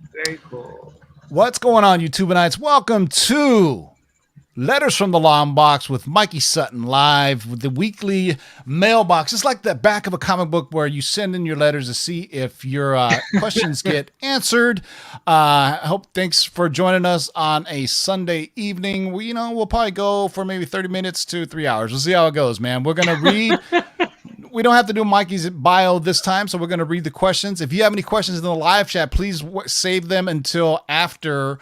Very cool. What's going on, YouTubeites? Welcome to Letters from the Long Box with Mikey Sutton live with the weekly mailbox. It's like the back of a comic book where you send in your letters to see if your questions get answered. Thanks for joining us on a Sunday evening. We'll probably go for maybe 30 minutes to 3 hours. We'll see how it goes, man. We're going to read. We don't have to do Mikey's bio this time, so we're going to read the questions. If you have any questions in the live chat, please save them until after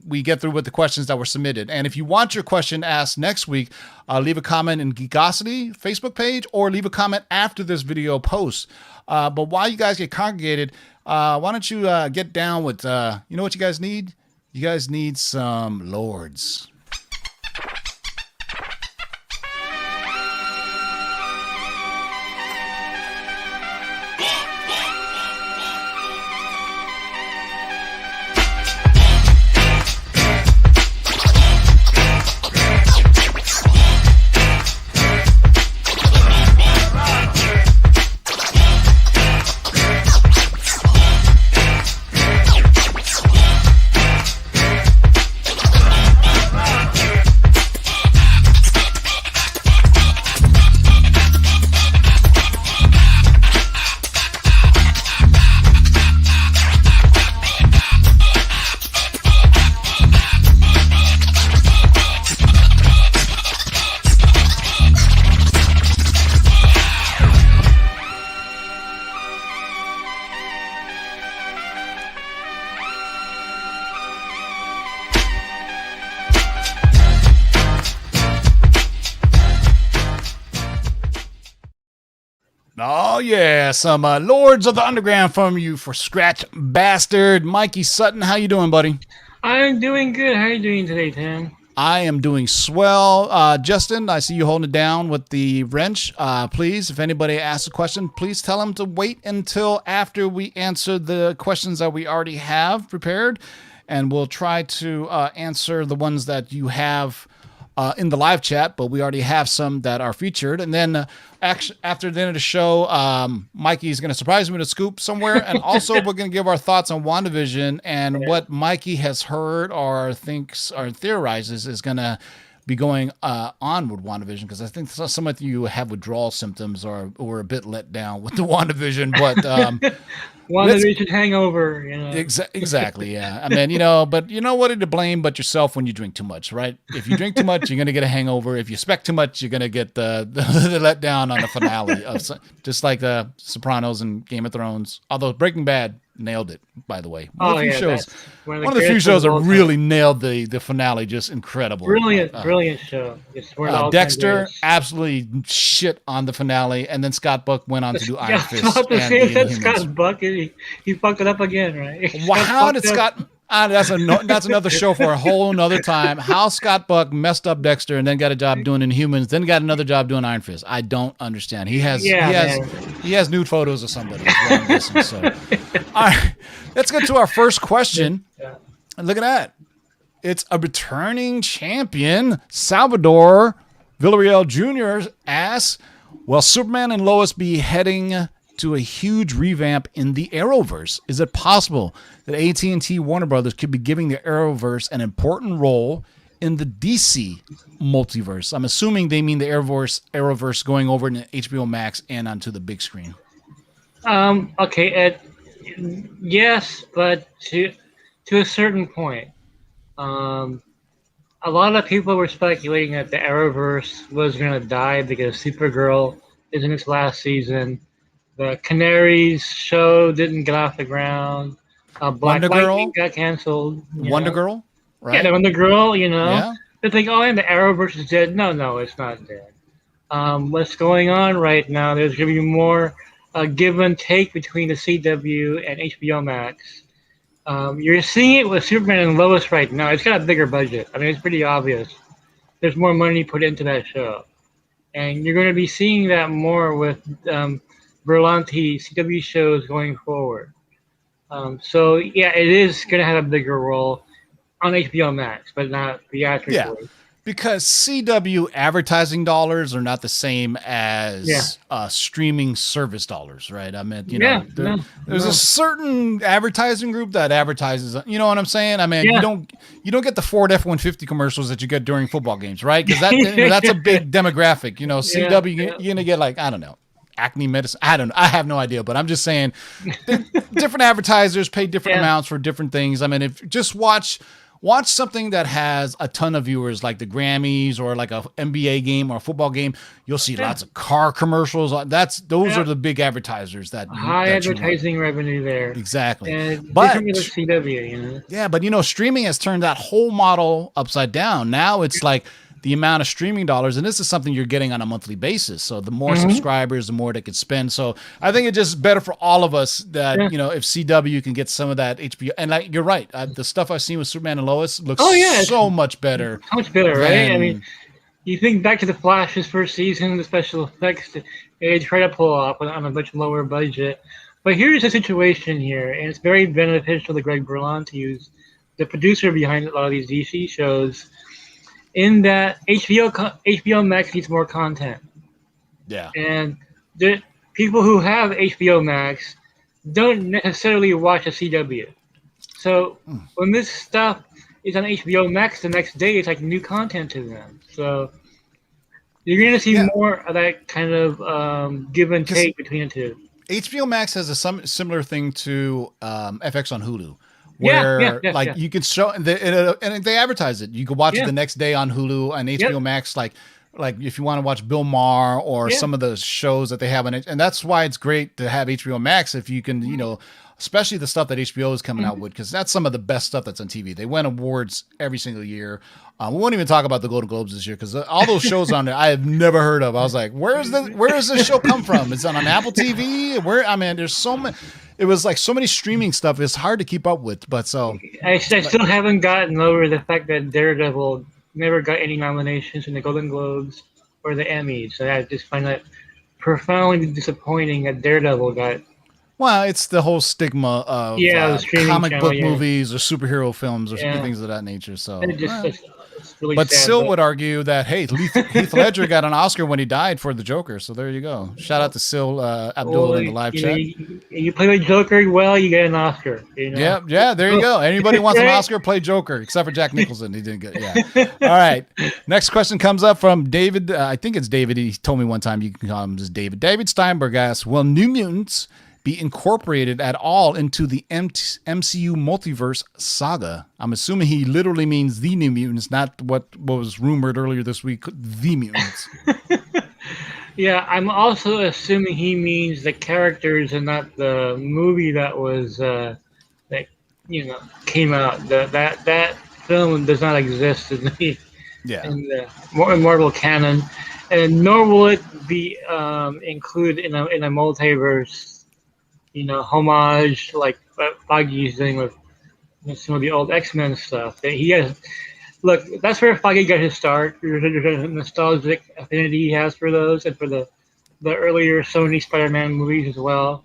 we get through with the questions that were submitted. And if you want your question asked next week, leave a comment in Geekosity Facebook page or leave a comment after this video post. But while you guys get congregated, why don't you get down with, you know what you guys need? You guys need some lords. Oh, yeah, some Lords of the Underground from you for Scratch Bastard. Mikey Sutton, how you doing, buddy? I'm doing good. How are you doing today, Tim? I am doing swell. Justin, I see you holding it down with the wrench. Please, if anybody asks a question, please tell them to wait until after we answer the questions that we already have prepared, and we'll try to answer the ones that you have in the live chat, but we already have some that are featured. And then after the end of the show, Mikey's going to surprise me with a scoop somewhere. And also we're going to give our thoughts on WandaVision and what Mikey has heard or thinks or theorizes is going to be going on with WandaVision, because I think some of you have withdrawal symptoms or were a bit let down with the WandaVision, but WandaVision hangover, Exactly, yeah. I mean, but you know what to blame but yourself when you drink too much, right? If you drink too much, you're going to get a hangover. If you expect too much, you're going to get the letdown on the finale, just like the Sopranos and Game of Thrones. Although Breaking Bad nailed it, by the way. One of the few shows that really nailed the finale, just incredible. Brilliant show. Dexter absolutely shit on the finale, and then Scott Buck went on to do Iron Fist. Scott Buck, he fucked it up again, right? How did Scott? That's another show for a whole another time. How Scott Buck messed up Dexter and then got a job doing Inhumans, then got another job doing Iron Fist. I don't understand. He has nude photos of somebody. So, all right, let's get to our first question. And look at that. It's a returning champion, Salvador Villarreal Jr. asks, will Superman and Lois be heading to a huge revamp in the Arrowverse? Is it possible that AT&T Warner Brothers could be giving the Arrowverse an important role in the DC multiverse? I'm assuming they mean the Arrowverse going over to HBO Max and onto the big screen. Okay, yes, but to a certain point. A lot of people were speculating that the Arrowverse was going to die because Supergirl is in its last season. The Canaries show didn't get off the ground. Black Lightning got canceled. Wonder Girl, right? Yeah, the Wonder Girl, Yeah. They think, oh, and the Arrowverse is dead. No, it's not dead. What's going on right now, there's going to be more give and take between the CW and HBO Max. You're seeing it with Superman and Lois right now. It's got a bigger budget. I mean, it's pretty obvious. There's more money put into that show. And you're going to be seeing that more with Berlanti CW shows going forward. So, yeah, it is going to have a bigger role on HBO Max, but not theatrically. because CW advertising dollars are not the same as streaming service dollars, right? I mean, there's a certain advertising group that advertises. You know what I'm saying? I mean, you don't get the Ford F-150 commercials that you get during football games, right? Because that's a big demographic. CW, you're gonna get like, I don't know, acne medicine. I don't know. I have no idea, but I'm just saying, different advertisers pay different amounts for different things. I mean, if just watch something that has a ton of viewers, like the Grammys or like a NBA game or a football game, you'll see lots of car commercials. Those are the big advertisers that high advertising revenue there. Exactly. And but CW, Yeah, but streaming has turned that whole model upside down. Now it's like the amount of streaming dollars, and this is something you're getting on a monthly basis. So the more subscribers, the more they could spend. So I think it's just better for all of us that, if CW can get some of that HBO. And like, you're right. The stuff I've seen with Superman and Lois looks so much better. So much better, right? I mean, you think back to the Flash's first season, the special effects they try to pull off on a much lower budget. But here's the situation here, and it's very beneficial to Greg Berlanti to use the producer behind a lot of these DC shows, in that HBO Max needs more content. Yeah. And the people who have HBO Max don't necessarily watch a CW. So when this stuff is on HBO Max the next day, it's like new content to them. So you're going to see more of that kind of give and take between the two. HBO Max has a similar thing to FX on Hulu. Where you could show and they advertise it. You could watch it the next day on Hulu and HBO Max. Like if you want to watch Bill Maher or some of the shows that they have on it, and that's why it's great to have HBO Max if you can, especially the stuff that HBO is coming out with, because that's some of the best stuff that's on TV. They win awards every single year. We won't even talk about the Golden Globes this year because all those shows on there I have never heard of. I was like, where does this show come from? Is it on Apple TV? There's so many. It was like so many streaming stuff. It's hard to keep up with. But I still haven't gotten over the fact that Daredevil never got any nominations in the Golden Globes or the Emmys. So I just find that profoundly disappointing that Daredevil got. Well, it's the whole stigma of comic book movies or superhero films or things of that nature. So, it's really sad, still would argue that, hey, Heath Ledger got an Oscar when he died for the Joker. So there you go. Shout out to Sil Abdul in the live chat. You play the Joker well, you get an Oscar. Yeah, there you go. Anybody wants an Oscar, play Joker, except for Jack Nicholson. He didn't get it. All right. Next question comes up from David. I think it's David. He told me one time you can call him just David. David Steinberg asks, will New Mutants be incorporated at all into the MCU multiverse saga? I'm assuming he literally means the New Mutants, not what was rumored earlier this week, the Mutants. Yeah, I'm also assuming he means the characters and not the movie that was came out. That film does not exist in the Marvel canon, and nor will it be included in a multiverse. Homage like Feige's doing with some of the old X-Men stuff. That he has. Look, that's where Feige got his start. There's a nostalgic affinity he has for those and for the earlier Sony Spider-Man movies as well.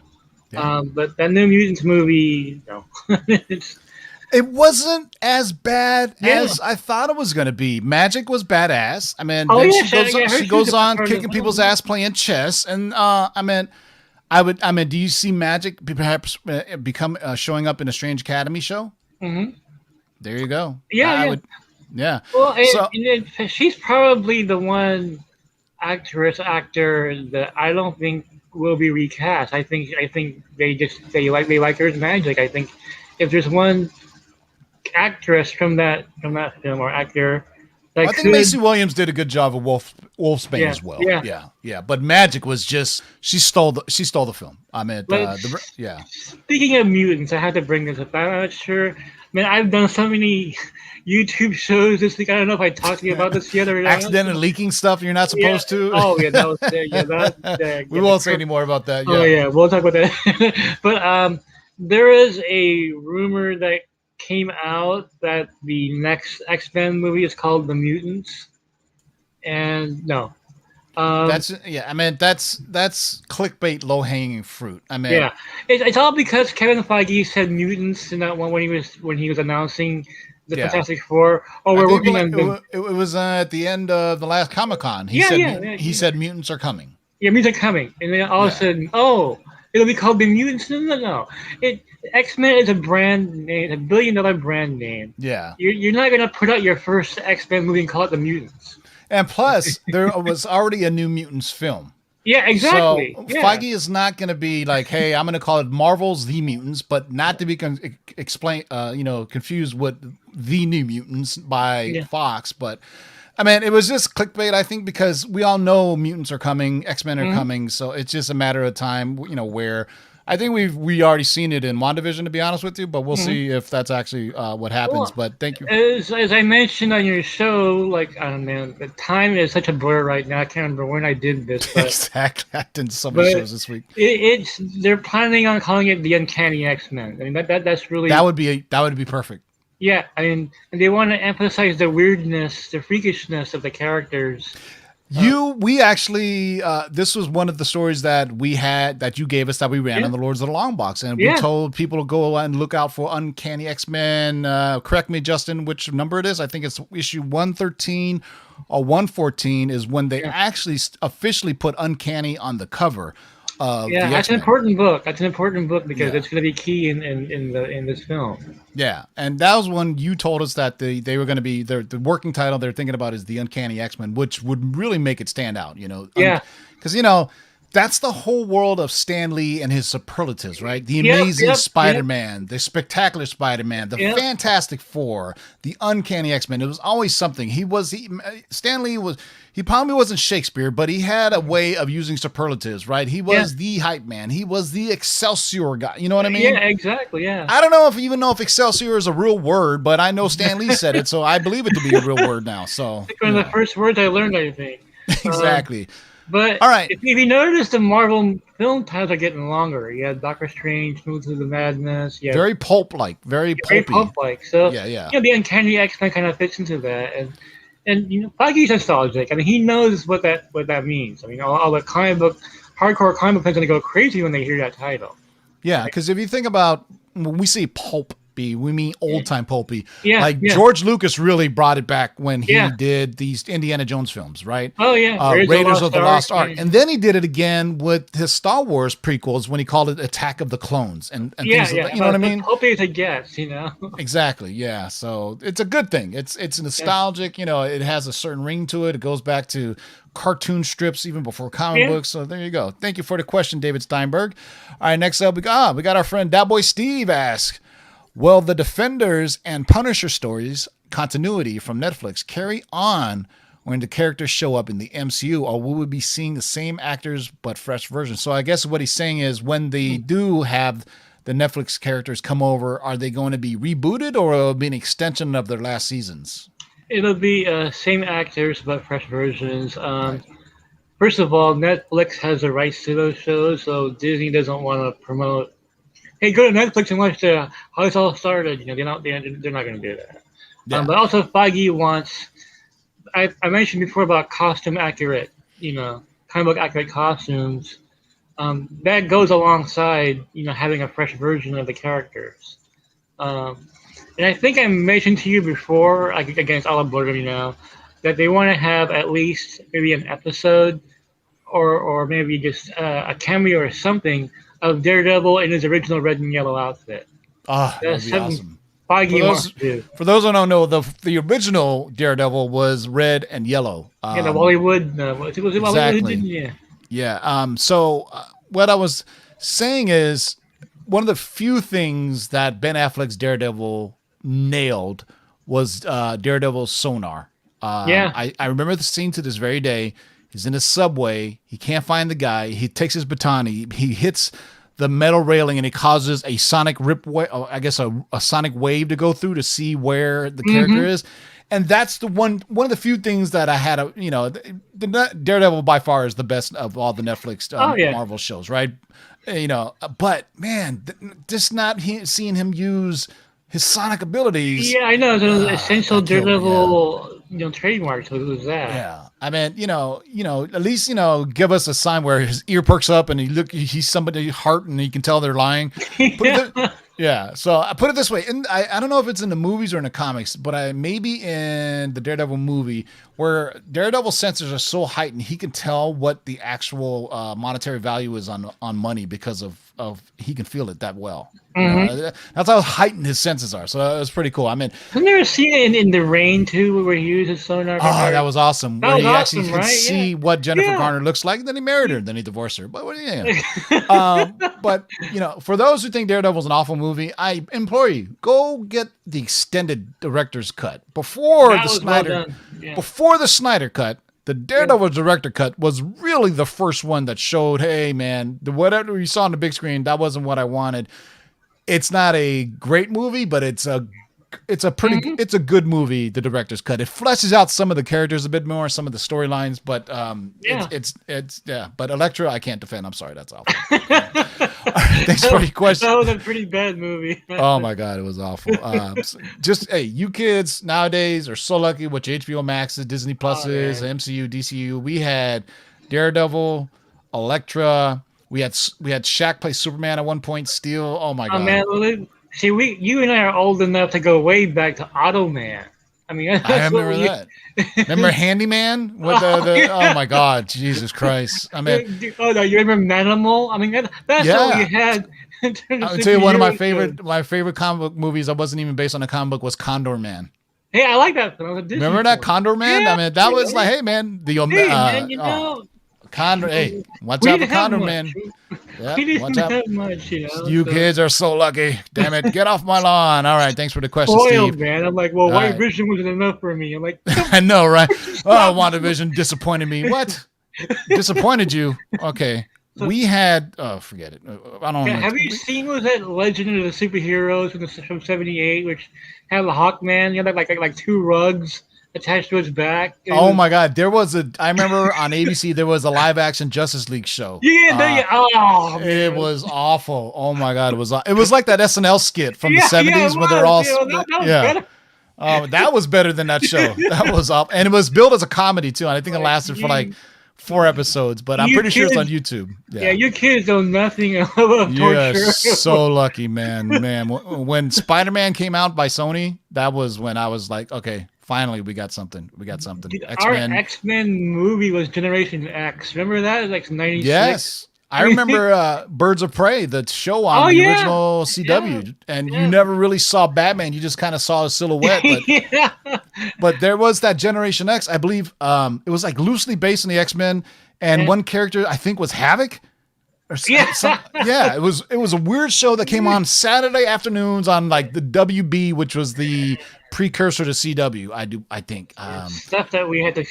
Yeah. But that New Mutants movie, no. It wasn't as bad as I thought it was going to be. Magic was badass. I mean, she goes on kicking people's ass playing chess. And do you see Magic perhaps become showing up in a Strange Academy show? Mm-hmm. There you go. Yeah. Well, she's probably the one actor that I don't think will be recast. I think they like her as Magic. I think if there's one actress from that film or actor. I think Macy Williams did a good job of Wolfsbane as well. Yeah. But Magic was just she stole the film. I mean, Speaking of mutants, I had to bring this up. I'm not sure. Man, I've done so many YouTube shows this week. I don't know if I talked to you about this yet or not. Accidentally leaking stuff you're not supposed to. Oh yeah, that was we won't say any more about that. Oh yeah, we'll talk about that. But there is a rumor that came out that the next X-Men movie is called The Mutants, and no. That's clickbait, low hanging fruit. It's all because Kevin Feige said mutants in that one when he was announcing the Fantastic Four. Oh, we're working on the. It was at the end of the last Comic-Con. He said mutants are coming. Yeah, mutants are coming, and then all of a sudden, it'll be called the Mutants. No. X-Men is a brand name, a $1 billion brand name. Yeah. You're not gonna put out your first X-Men movie and call it the Mutants. And plus, there was already a New Mutants film. Yeah, exactly. So Feige is not going to be like, "Hey, I'm going to call it Marvel's The Mutants," but not to be confused with The New Mutants by Fox. But I mean, it was just clickbait, I think, because we all know mutants are coming, X-Men are coming, so it's just a matter of time, where. I think we already seen it in WandaVision, to be honest with you, but we'll see if that's actually what happens. Well, but thank you. As I mentioned on your show, like, I don't know, the time is such a blur right now. I can't remember when I did this. But, exactly. I did so many shows this week. They're planning on calling it the Uncanny X-Men. I mean, that's really... That would be perfect. Yeah, I mean, and they want to emphasize the weirdness, the freakishness of the characters. We actually, this was one of the stories that you gave us that we ran on the Lords of the Long Box. And we told people to go and look out for Uncanny X-Men. Correct me, Justin, which number it is. I think it's issue 113 or 114 is when they actually officially put Uncanny on the cover. That's an important book. That's an important book because it's going to be key in this film. Yeah, and that was when you told us that they were going to be the working title they're thinking about is the Uncanny X-Men, which would really make it stand out. Because that's the whole world of Stan Lee and his superlatives, right? The Amazing Spider-Man, the Spectacular Spider-Man, the Fantastic Four, the Uncanny X-Men. It was always something. Stan Lee he probably wasn't Shakespeare, but he had a way of using superlatives, right? He was the hype man. He was the Excelsior guy. You know what I mean? Yeah, exactly, yeah. I don't know if Excelsior is a real word, but I know Stan Lee said it, so I believe it to be a real word now. So it's one of the first words I learned, I think. Exactly. But all right. If you notice, the Marvel film titles are getting longer. You had Doctor Strange, Smooth Through the Madness. Very pulp-like, very pulpy. Very pulp-like. So yeah. The Uncanny X-Men kind of fits into that, and Feige's nostalgic. I mean, he knows what that means. I mean, all the hardcore comic book fans are gonna go crazy when they hear that title. Yeah, because if you think about when we say pulp. We mean old time pulpy. George Lucas really brought it back when he did these Indiana Jones films, right? Oh yeah, Raiders of the Lost Ark, and then he did it again with his Star Wars prequels when he called it Attack of the Clones and things like that. You know what I mean? Pulpy is a guess, Exactly. Yeah. So it's a good thing. It's nostalgic. It has a certain ring to it. It goes back to cartoon strips even before comic books. So there you go. Thank you for the question, David Steinberg. All right, next up we got our friend Dat Boy Steve ask. Will the Defenders and Punisher stories continuity from Netflix carry on when the characters show up in the MCU, or will we be seeing the same actors but fresh versions? So I guess what he's saying is when they do have the Netflix characters come over, are they going to be rebooted or will it be an extension of their last seasons? It'll be same actors but fresh versions. First of all, Netflix has the rights to those shows, so Disney doesn't want to promote. Hey, go to Netflix and watch how it's all started. They're not going to do that. Yeah. But also, Feige wants. I mentioned before about costume accurate, comic book accurate costumes. That goes alongside, having a fresh version of the characters. And I think I mentioned to you before, against all of blurry now, that they want to have at least maybe an episode, or maybe just a cameo or something of Daredevil in his original red and yellow outfit. That'd be awesome. For those who don't know, the original Daredevil was red and yellow. The Bollywood. Was it exactly. Bollywood? Yeah. So what I was saying is one of the few things that Ben Affleck's Daredevil nailed was Daredevil's sonar. I remember the scene to this very day. He's in a subway. He can't find the guy. He takes his baton. He hits the metal railing and it causes a sonic a sonic wave to go through to see where the character is. And that's the one of the few things that I had. The Daredevil by far is the best of all the Netflix Marvel shows, right? But man, just not seeing him use his sonic abilities. Yeah, I know. It's an essential Daredevil. Trademark, so it was that. Yeah. I mean, at least, give us a sign where his ear perks up and he's somebody's heart and you can tell they're lying. Yeah. So I put it this way. I don't know if it's in the movies or in the comics, but maybe in the Daredevil movie where Daredevil's senses are so heightened, he can tell what the actual monetary value is on money because of he can feel it that well. That's how heightened his senses are. So it was pretty cool. I mean, I've never seen it in The Rain too, where he uses sonar. Oh, that was awesome. That where was he awesome, actually could right? see what Jennifer Garner looks like. Then he married her. Then he divorced her. But but for those who think Daredevil's an awful movie, I implore you, go get the extended director's cut before the Snyder. Before the Snyder cut. The Daredevil director cut was really the first one that showed, hey man, whatever you saw on the big screen, that wasn't what I wanted. It's not a great movie, but it's a good movie. The director's cut. It fleshes out some of the characters a bit more, some of the storylines, but But Elektra, I can't defend. I'm sorry, that's awful. Thanks for your question. That was a pretty bad movie. Oh my god, it was awful. Hey, you kids nowadays are so lucky with your HBO Maxes, Disney Pluses, MCU, DCU. We had Daredevil, Elektra. We had Shaq play Superman at one point. Steel. Oh my god. Man, see, you and I are old enough to go way back to Automan. I mean, I remember that. Remember Handyman with the oh my god, Jesus Christ! I mean, oh no, you remember Manimal? I mean, that's what you had. I'll tell you one of my favorite comic book movies. That wasn't even based on a comic book was Condor Man. Hey, I like that film. Remember that Condor Man? Yeah, I mean, that was like, hey man, Condor. Hey, watch out for Condor Man. Yeah, watch out. Much, you kids are so lucky. Damn it, get off my lawn. All right, thanks for the question, Spoiled, Steve. Man, I'm like, well, White Vision wasn't enough for me. I'm like, I know, right? Oh, WandaVision disappointed me. What? Disappointed you? Okay. We had forget it. I don't know. Have you seen that Legend of the Superheroes from '78, which had the Hawkman? You know, like two rugs attached to his back. My god, I remember on ABC there was a live action Justice League show. It was awful. Oh my god, it was like that SNL skit from the '70s where they're all that was better than that show. That was awful, and it was billed as a comedy too. And I think it lasted for like 4 episodes, but I'm pretty sure it's on YouTube. Yeah, you kids know nothing about torture. You're so lucky, man. When Spider-Man came out by Sony, that was when I was like, okay, finally we got something. Our X-Men movie was Generation X. Remember that? It was like '96. Yes. I remember Birds of Prey, the show on the original CW, and you never really saw Batman. You just kind of saw a silhouette. But, but there was that Generation X. I believe it was like loosely based on the X-Men, and one character I think was Havoc. It was a weird show that came on Saturday afternoons on like the WB, which was the precursor to CW. I think stuff that we had to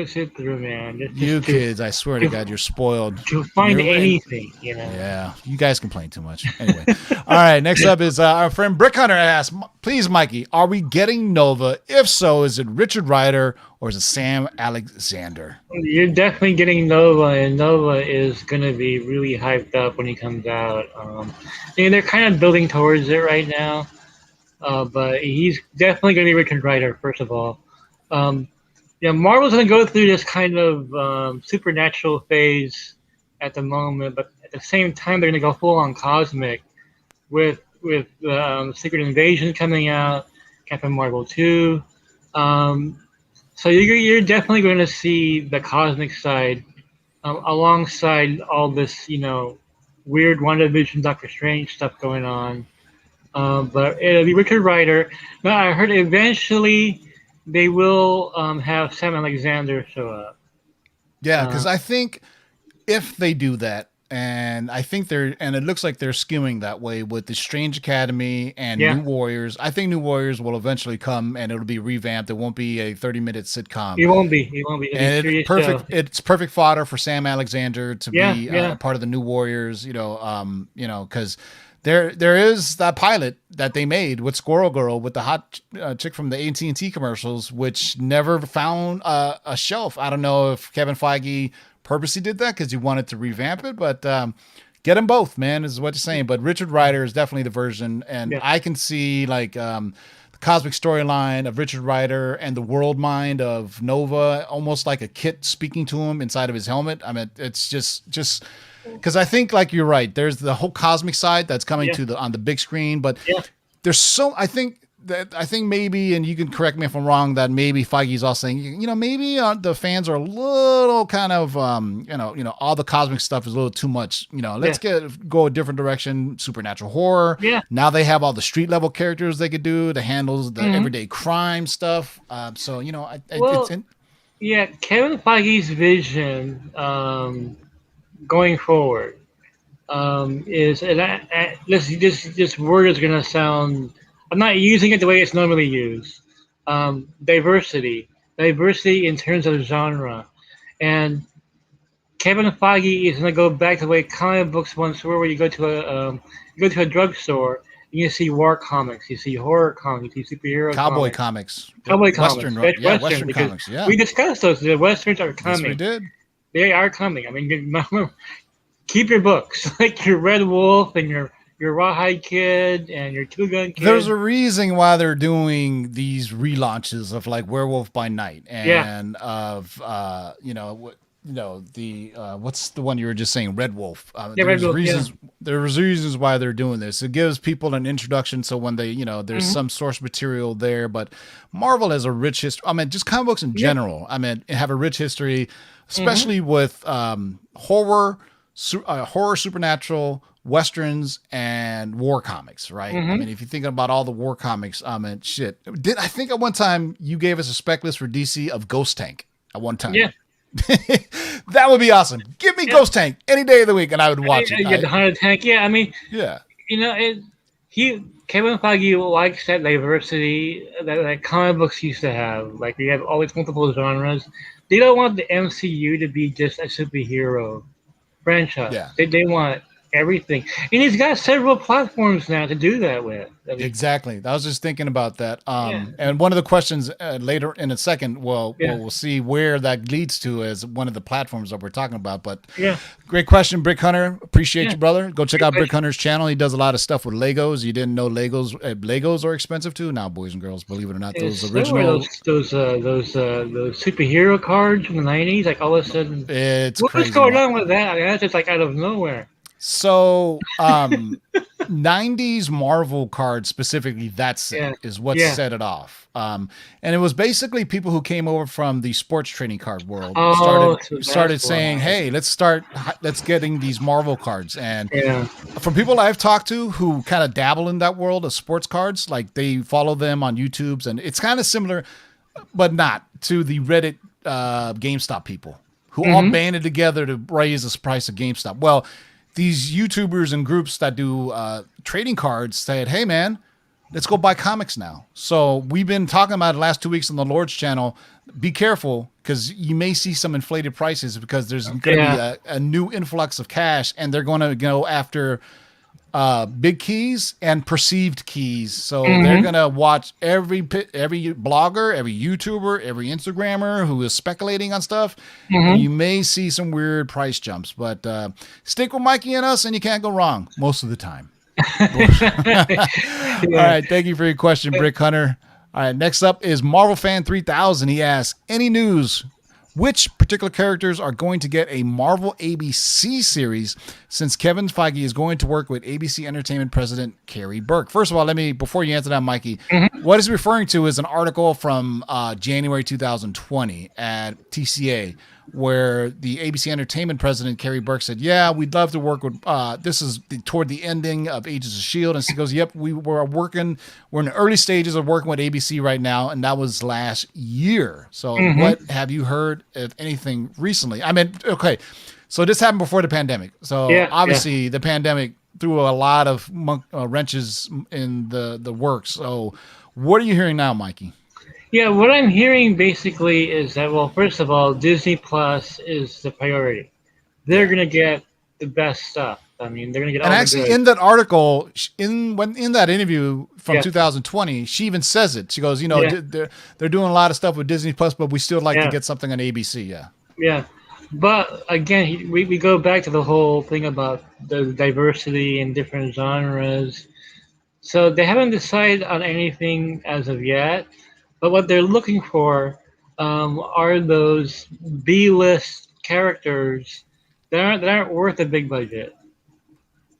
sit through, man. Kids, I swear to God, you're spoiled. To find anything, Yeah, you guys complain too much. Anyway, all right. Next up is our friend Brick Hunter asks, "Please, Mikey, are we getting Nova? If so, is it Richard Rider or is it Sam Alexander?" You're definitely getting Nova, and Nova is going to be really hyped up when he comes out. They're kind of building towards it right now. But he's definitely going to be Richard Rider, first of all. Marvel's going to go through this kind of supernatural phase at the moment, but at the same time, they're going to go full-on cosmic with Secret Invasion coming out, Captain Marvel 2. So you're definitely going to see the cosmic side alongside all this, weird WandaVision, Doctor Strange stuff going on. But it'll be Richard Rider. Now, I heard eventually they will have Sam Alexander show up. Yeah, because I think if they do that, and it looks like they're skewing that way with the Strange Academy and New Warriors. I think New Warriors will eventually come and it'll be revamped. It won't be a 30-minute sitcom. It won't be. And it's perfect. It's perfect fodder for Sam Alexander to be part of the New Warriors. Because there is that pilot that they made with Squirrel Girl with the hot chick from the AT&T commercials, which never found a shelf. I don't know if Kevin Feige purposely did that because he wanted to revamp it, but get them both, man, is what you're saying. But Richard Rider is definitely the version, and I can see like cosmic storyline of Richard Rider and the world mind of Nova, almost like a kit speaking to him inside of his helmet. I mean, it's just because I think, like, you're right. There's the whole cosmic side that's coming to on the big screen, but there's I think maybe, and you can correct me if I'm wrong, that maybe Feige's also saying, maybe the fans are a little kind of, all the cosmic stuff is a little too much. Let's go a different direction. Supernatural horror. Yeah. Now they have all the street level characters they could do to handle the everyday crime stuff. So it's in. Yeah, Kevin Feige's vision going forward is, and this word is going to sound. I'm not using it the way it's normally used. Diversity in terms of genre, and Kevin Feige is going to go back to the way comic books once were, where you go to a drugstore and you see war comics, you see horror comics, you see superhero cowboy comics. Western comics. Yeah, we discussed those. The westerns are coming. Yes, we did. They are coming. I mean, keep your books, like your Red Wolf and your Rawhide Kid and your Two Gun Kid. There's a reason why they're doing these relaunches of like Werewolf by Night and of what's the one you were just saying, Red Wolf. There's reasons why they're doing this. It gives people an introduction, so when they there's some source material there. But Marvel has a rich history. I mean, just comic books in general. I mean, have a rich history, especially with horror, supernatural, westerns, and war comics, right? I mean, if you're thinking about all the war comics, I mean, shit. I think at one time you gave us a spec list for DC of Ghost Tank at one time? Yeah. That would be awesome. Give me Ghost Tank any day of the week and I would watch it. The Hunter Tank. Yeah, I mean, Kevin Feige likes that diversity that comic books used to have. Like, we have always multiple genres. They don't want the MCU to be just a superhero franchise. Yeah. They want everything, and he's got several platforms now to do that with. Exactly. I was just thinking about that. And one of the questions later in a second, we'll see where that leads to as one of the platforms that we're talking about. But great question, Brick Hunter. Appreciate you, brother. Go check out Brick Hunter's channel. He does a lot of stuff with Legos. You didn't know Legos are expensive too? Now, boys and girls, believe it or not, those original those superhero cards from the 90s, like all of a sudden, what's going on with that? I mean, that's just like out of nowhere. So, 90s Marvel cards specifically, is what set it off. And it was basically people who came over from the sports trading card world started saying, "Hey, let's getting these Marvel cards." And from people I've talked to who kind of dabble in that world of sports cards, like they follow them on YouTube's, and it's kind of similar, but not to the Reddit GameStop people who all banded together to raise the price of GameStop. Well, these YouTubers and groups that do trading cards said, "Hey, man, let's go buy comics now." So we've been talking about it the last 2 weeks on the Lord's channel. Be careful, because you may see some inflated prices because there's going to be a new influx of cash, and they're going to go after big keys and perceived keys. So they're going to watch every blogger, every YouTuber, every Instagrammer who is speculating on stuff. You may see some weird price jumps, but stick with Mikey and us and you can't go wrong most of the time. All right. Thank you for your question, Brick Hunter. All right. Next up is Marvel Fan 3000. He asks, any news? Which particular characters are going to get a Marvel ABC series, since Kevin Feige is going to work with ABC Entertainment president Kerry Burke? First of all, before you answer that, Mikey, what he's referring to is an article from January 2020 at TCA, where the ABC Entertainment president Kerry Burke said, "Yeah, we'd love to work with." This is toward the ending of Agents of S.H.I.E.L.D., and he goes, "Yep, we're in the early stages of working with ABC right now," and that was last year. So, what have you heard of anything recently? I mean, okay, so this happened before the pandemic. So obviously, the pandemic threw a lot of wrenches in the works. So, what are you hearing now, Mikey? Yeah, what I'm hearing basically is that, well, first of all, Disney Plus is the priority. They're going to get the best stuff. I mean, they're going to get all the good. In that article, in that interview from 2020, she even says it. She goes, they're doing a lot of stuff with Disney Plus, but we still like to get something on ABC. Yeah. But again, we go back to the whole thing about the diversity in different genres. So they haven't decided on anything as of yet, but what they're looking for are those B-list characters that aren't worth a big budget,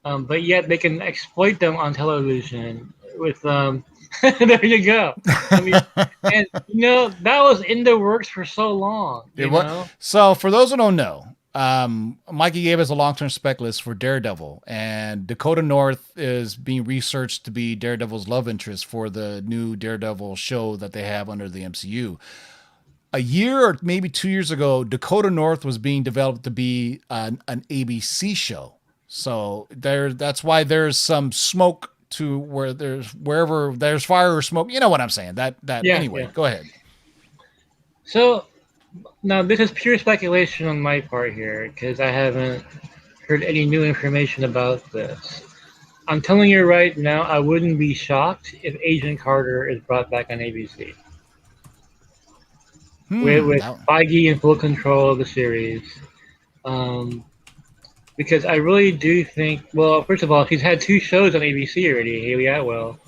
but yet they can exploit them on television with there you go. I mean, and that was in the works for so long. So for those who don't know, Mikey gave us a long-term spec list for Daredevil, and Dakota North is being researched to be Daredevil's love interest for the new Daredevil show that they have under the MCU. A year or maybe 2 years ago, Dakota North was being developed to be an ABC show. So that's why there's some smoke to wherever there's fire or smoke. You know what I'm saying? Anyway, go ahead. So now this is pure speculation on my part here because I haven't heard any new information about this. I'm telling you right now, I wouldn't be shocked if Agent Carter is brought back on ABC. With Feige in full control of the series. Because I really do think, well, first of all, she's had 2 shows on ABC already, Haley Atwell.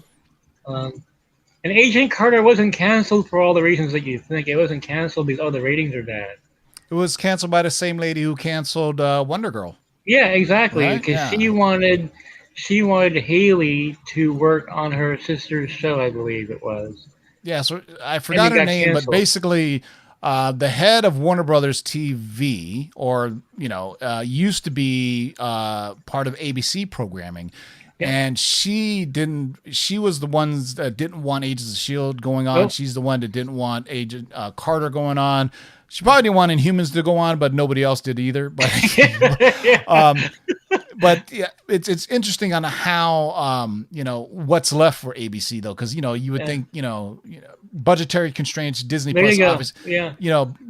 And Agent Carter wasn't canceled for all the reasons that you think. It wasn't canceled because, the ratings are bad. It was canceled by the same lady who canceled Wonder Girl. Yeah, exactly. Because she wanted Haley to work on her sister's show, I believe it was. Yeah, so I forgot her name, canceled. But basically, the head of Warner Brothers TV, or used to be part of ABC programming, and she was the ones that didn't want Agents of S.H.I.E.L.D. going on. Nope. She's the one that didn't want Agent Carter going on. She probably didn't want Inhumans to go on, but nobody else did either. But but yeah, it's interesting on how what's left for ABC though, because you would think budgetary constraints, Disney Plus, obviously,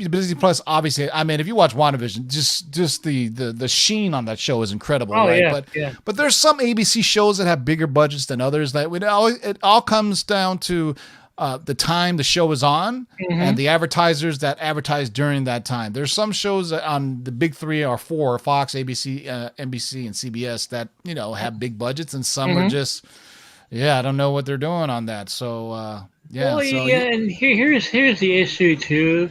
Disney Plus, obviously. I mean, if you watch WandaVision, just the sheen on that show is incredible, right? But there's some ABC shows that have bigger budgets than others. That it all comes down to the time the show is on and the advertisers that advertise during that time. There's some shows on the big 3 or 4, Fox, ABC, NBC, and CBS that have big budgets, and some are just I don't know what they're doing on that. So and here's the issue too.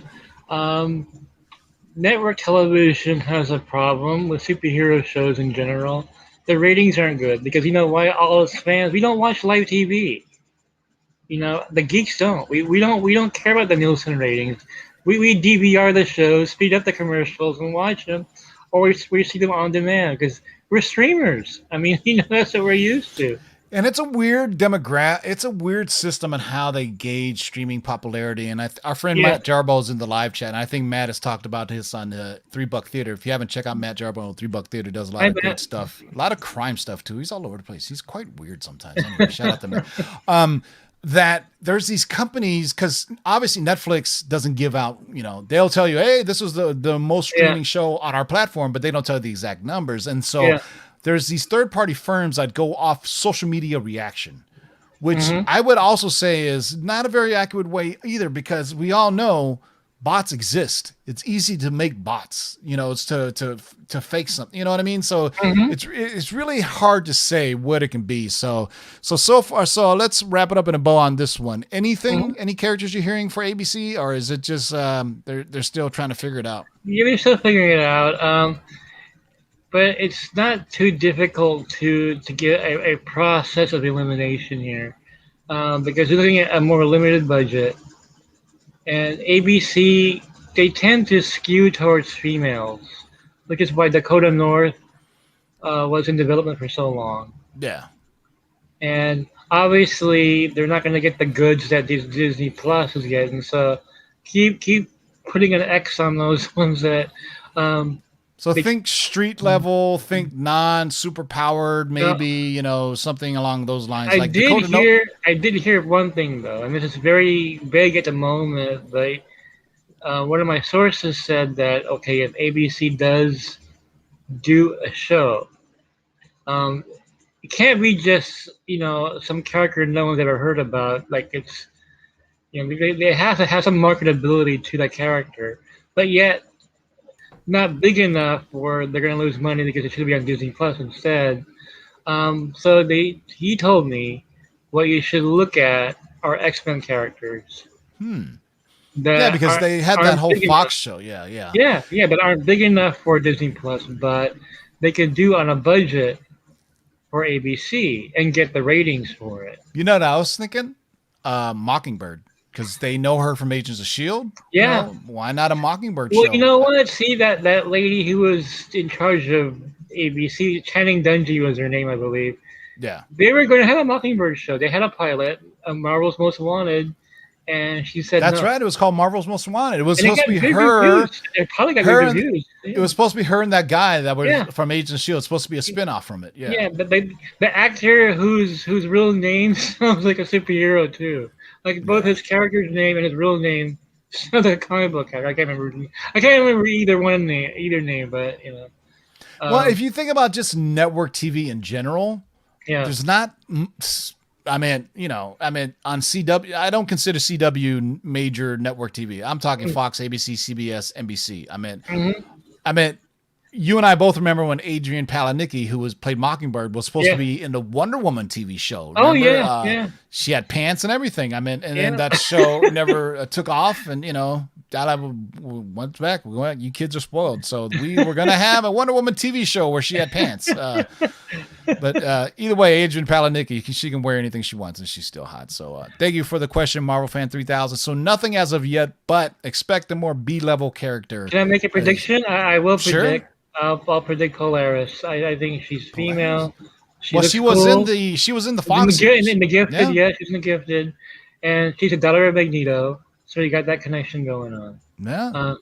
Network television has a problem with superhero shows in general. The ratings aren't good because why? All us fans, we don't watch live TV. The geeks don't. We don't care about the Nielsen ratings. We DVR the shows, speed up the commercials, and watch them, or we see them on demand because we're streamers. I mean, that's what we're used to. And it's a weird demographic. It's a weird system on how they gauge streaming popularity. And our friend Matt Jarbo is in the live chat, and I think Matt has talked about this on the $3 Theater. If you haven't checked out Matt Jarbo on $3 Theater, does a lot of great stuff, a lot of crime stuff too. He's all over the place. He's quite weird sometimes. Anyway, shout out to Matt. That there's these companies, because obviously Netflix doesn't give out, they'll tell you, hey, this was the most streaming show on our platform, but they don't tell you the exact numbers. And so there's these third-party firms that go off social media reaction, which I would also say is not a very accurate way either, because we all know bots exist. It's easy to make bots, it's to fake something, you know what I mean? So it's really hard to say what it can be. So far, let's wrap it up in a bow on this one. Any characters you're hearing for ABC, or is it just they're still trying to figure it out? Yeah, they're still figuring it out. But it's not too difficult to get a process of elimination here, because you're looking at a more limited budget. And ABC, they tend to skew towards females, which is why Dakota North was in development for so long. Yeah. And obviously, they're not going to get the goods that Disney Plus is getting. So keep putting an X on those ones that... think street level, think non-super powered, maybe, something along those lines. I did hear one thing though, and this is very vague at the moment, but one of my sources said that, okay, if ABC does do a show, it can't be just, some character no one's ever heard about. Like it's, they have to have some marketability to that character, but yet not big enough where they're going to lose money because it should be on Disney Plus instead. So he told me what you should look at are X-Men characters. Yeah, because they had that whole Fox show. Yeah. Yeah, that aren't big enough for Disney Plus, but they can do on a budget for ABC and get the ratings for it. You know what I was thinking? Mockingbird, because they know her from Agents of S.H.I.E.L.D. Yeah. You know, why not a Mockingbird Well, show? you know what? See, that lady who was in charge of ABC, Channing Dungey was her name, I believe. Yeah. They were going to have a Mockingbird show. They had a pilot, Marvel's Most Wanted, and she said That's no. right. It was called Marvel's Most Wanted. It was And supposed to be her. It probably got good reviews. It was supposed to be her and that guy that was from Agents of S.H.I.E.L.D. It's supposed to be a spinoff from it. Yeah. Yeah, but the actor whose real name sounds like a superhero too. Like both his character's name and his real name sounds like a comic book character. I can't remember either name, but you know. Well, if you think about just network TV in general, there's not. I mean, on CW, I don't consider CW major network TV. I'm talking Fox, ABC, CBS, NBC. I mean, you and I both remember when Adrienne Palicki, who played Mockingbird, was supposed to be in the Wonder Woman TV show. Remember? Oh yeah. She had pants and everything. Then that show never took off, and went back. You kids are spoiled. So we were going to have a Wonder Woman TV show where she had pants. But either way, Adrienne Palicki, she can wear anything she wants, and she's still hot. So thank you for the question, Marvel Fan 3000. So nothing as of yet, but expect a more B-level character. Can I make a prediction? I will predict. Sure. I'll predict Polaris. I think she's female. She was cool. She was in the Fox in the Gifted. Yeah, she's in the Gifted, and she's a daughter of Magneto. So you got that connection going on. Yeah.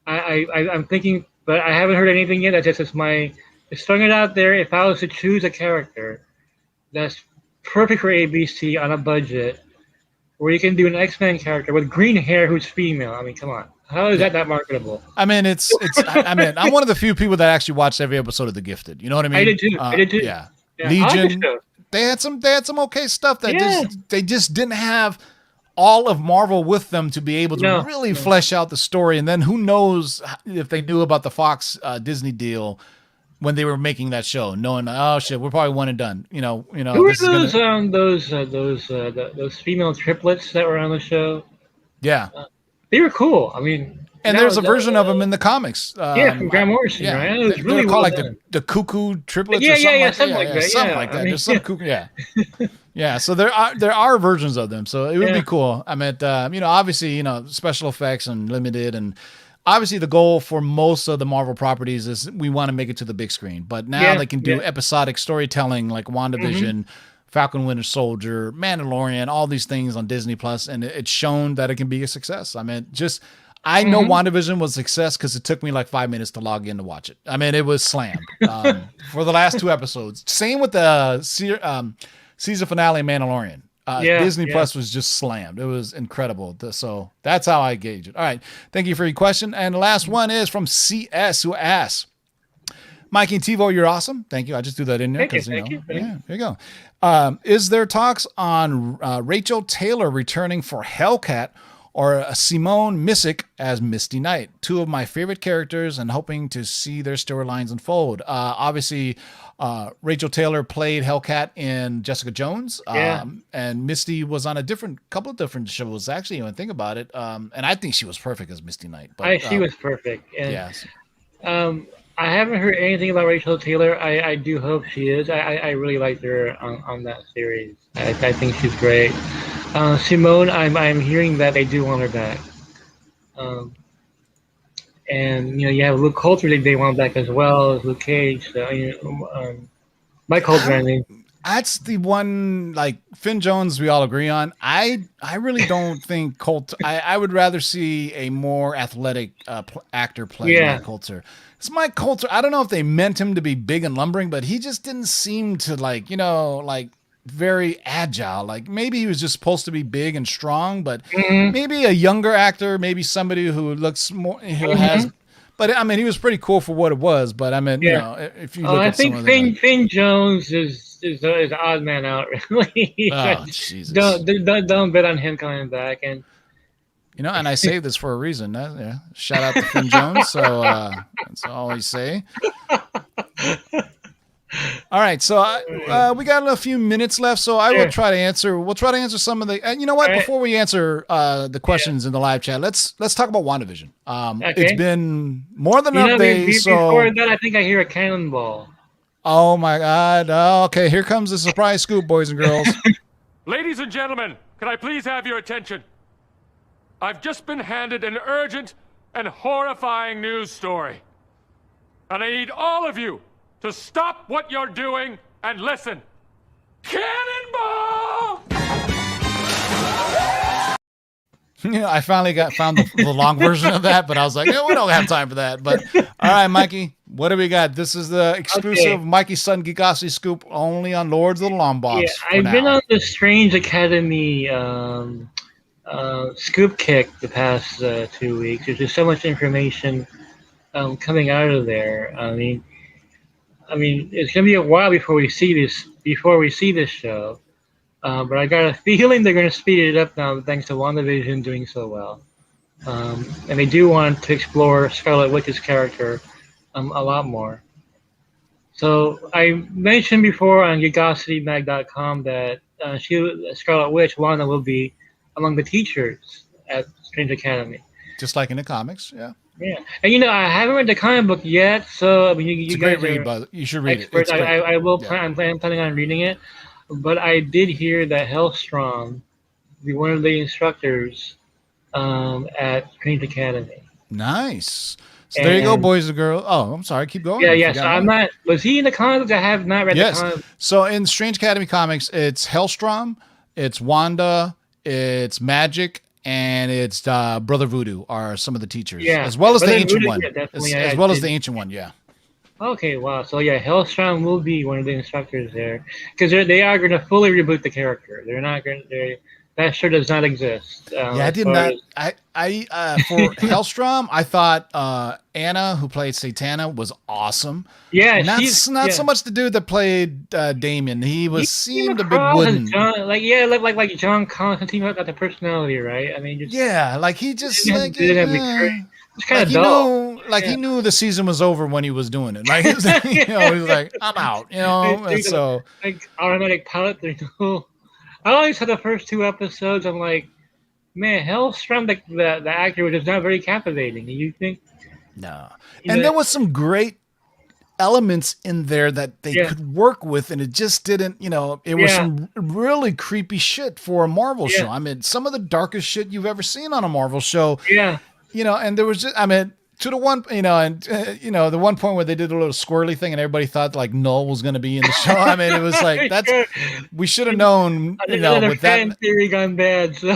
I'm thinking, but I haven't heard anything yet. It's throwing it out there. If I was to choose a character that's perfect for ABC on a budget, where you can do an X-Men character with green hair who's female. I mean, come on. How is that not marketable? I mean, I'm one of the few people that actually watched every episode of The Gifted. You know what I mean? I did too. Yeah. Legion. They had some okay stuff that they just didn't have all of Marvel with them to be able to really flesh out the story. And then who knows if they knew about the Fox Disney deal when they were making that show, knowing, oh shit, we're probably one and done. Who were those female triplets that were on the show? Yeah. They were cool. I mean, and there's a version of them in the comics. From Grant Morrison, right? It was really called like the Cuckoo triplets or something like that. Something like that. There's some cuckoo. Yeah. Yeah. So there are versions of them. So it would be cool. I mean, obviously, special effects and limited, and obviously the goal for most of the Marvel properties is we want to make it to the big screen. But now they can do episodic storytelling like WandaVision, Falcon Winter Soldier, Mandalorian, all these things on Disney Plus, and it's shown that it can be a success. I mean, I know WandaVision was a success because it took me like 5 minutes to log in to watch it. I mean, it was slammed for the last 2 episodes. Same with the season finale Mandalorian. Disney Plus was just slammed. It was incredible. So that's how I gauge it. All right. Thank you for your question. And the last one is from CS, who asks, Mikey and T-VO, you're awesome. Thank you. I just threw that in there because, Thank you. Yeah, there you go. Is there talks on Rachel Taylor returning for Hellcat or Simone Missick as Misty Knight? Two of my favorite characters and hoping to see their storylines unfold. Obviously, Rachel Taylor played Hellcat in Jessica Jones. And Misty was on a couple of different shows, actually, when I think about it. And I think she was perfect as Misty Knight. But, she was perfect. And, yes. I haven't heard anything about Rachel Taylor. I do hope she is. I really liked her on that series. I think she's great. Simone, I'm hearing that they do want her back. And you have Luke Coulter they want back as well as Luke Cage. So, Mike Coulter, I mean. That's the one, like Finn Jones, we all agree on. I really don't think Coulter. I would rather see a more athletic actor play Mike Coulter. It's Mike Coulter. I don't know if they meant him to be big and lumbering, but he just didn't seem to like very agile. Like maybe he was just supposed to be big and strong, but maybe a younger actor, maybe somebody who looks more, who has. But I mean, he was pretty cool for what it was. But I mean, if you look at I think Finn Jones is an odd man out, really. Oh, Jesus. Don't bet on him coming back. And and I say this for a reason. Shout out to Finn Jones. So that's all I say. All right, so we got a few minutes left, so I will try to answer. We'll try to answer some of the. And you know what? Right. Before we answer the questions in the live chat, let's talk about WandaVision. It's been more than enough days. Before that, I think I hear a cannonball. Oh my God! Okay, here comes the surprise scoop, boys and girls. Ladies and gentlemen, can I please have your attention? I've just been handed an urgent and horrifying news story, and I need all of you to stop what you're doing and listen. Cannonball! Yeah, I finally found the long version of that, but I was like, we don't have time for that. But all right, Mikey, what do we got? This is the exclusive Mikey Sutton Geekosity scoop only on Lords of the Long Box. Yeah, I've been on the Strange Academy scoop kick the past 2 weeks. There's just so much information coming out of there. I mean, it's gonna be a while before we see this show. But I got a feeling they're going to speed it up now thanks to WandaVision doing so well. And they do want to explore Scarlet Witch's character a lot more. So I mentioned before on GeekosityMag.com that Scarlet Witch, Wanda, will be among the teachers at Strange Academy. Just like in the comics, yeah. Yeah, and I haven't read the comic book yet, so I mean, you guys read, but you should read experts. it. I will plan. I'm planning on reading it. But I did hear that Hellstrom will be one of the instructors at Strange Academy. Nice. So there you go, boys and girls. Oh, I'm sorry. Keep going. Yeah. So I'm not. Was he in the comics? I have not read the comics. So in Strange Academy comics, it's Hellstrom, it's Wanda, it's Magic, and it's Brother Voodoo are some of the teachers. Yeah. As well as the Ancient One. As well as the Ancient One, yeah. Okay, wow. So yeah, Hellstrom will be one of the instructors there because they are going to fully reboot the character. They're not going to. That sure does not exist. I did not. For Hellstrom, I thought Anna, who played Satana, was awesome. Yeah, not so much the dude that played Damien. He seemed a bit wooden. Like John Constantine got the personality, right? I mean, he just it's kind of dull. He knew the season was over when he was doing it. Like, he was like, I'm out. And so like automatic pilot. I only saw the first 2 episodes. I'm like, man, Hellstrom, the actor, was just not very captivating. You think? No. And there was some great elements in there that they could work with, and it just didn't. It was some really creepy shit for a Marvel show. I mean, some of the darkest shit you've ever seen on a Marvel show. Yeah. And there was just, to the one, the one point where they did a little squirrely thing and everybody thought like Null was going to be in the show. I mean, it was like, we should have known, with fan theory gone bad. So.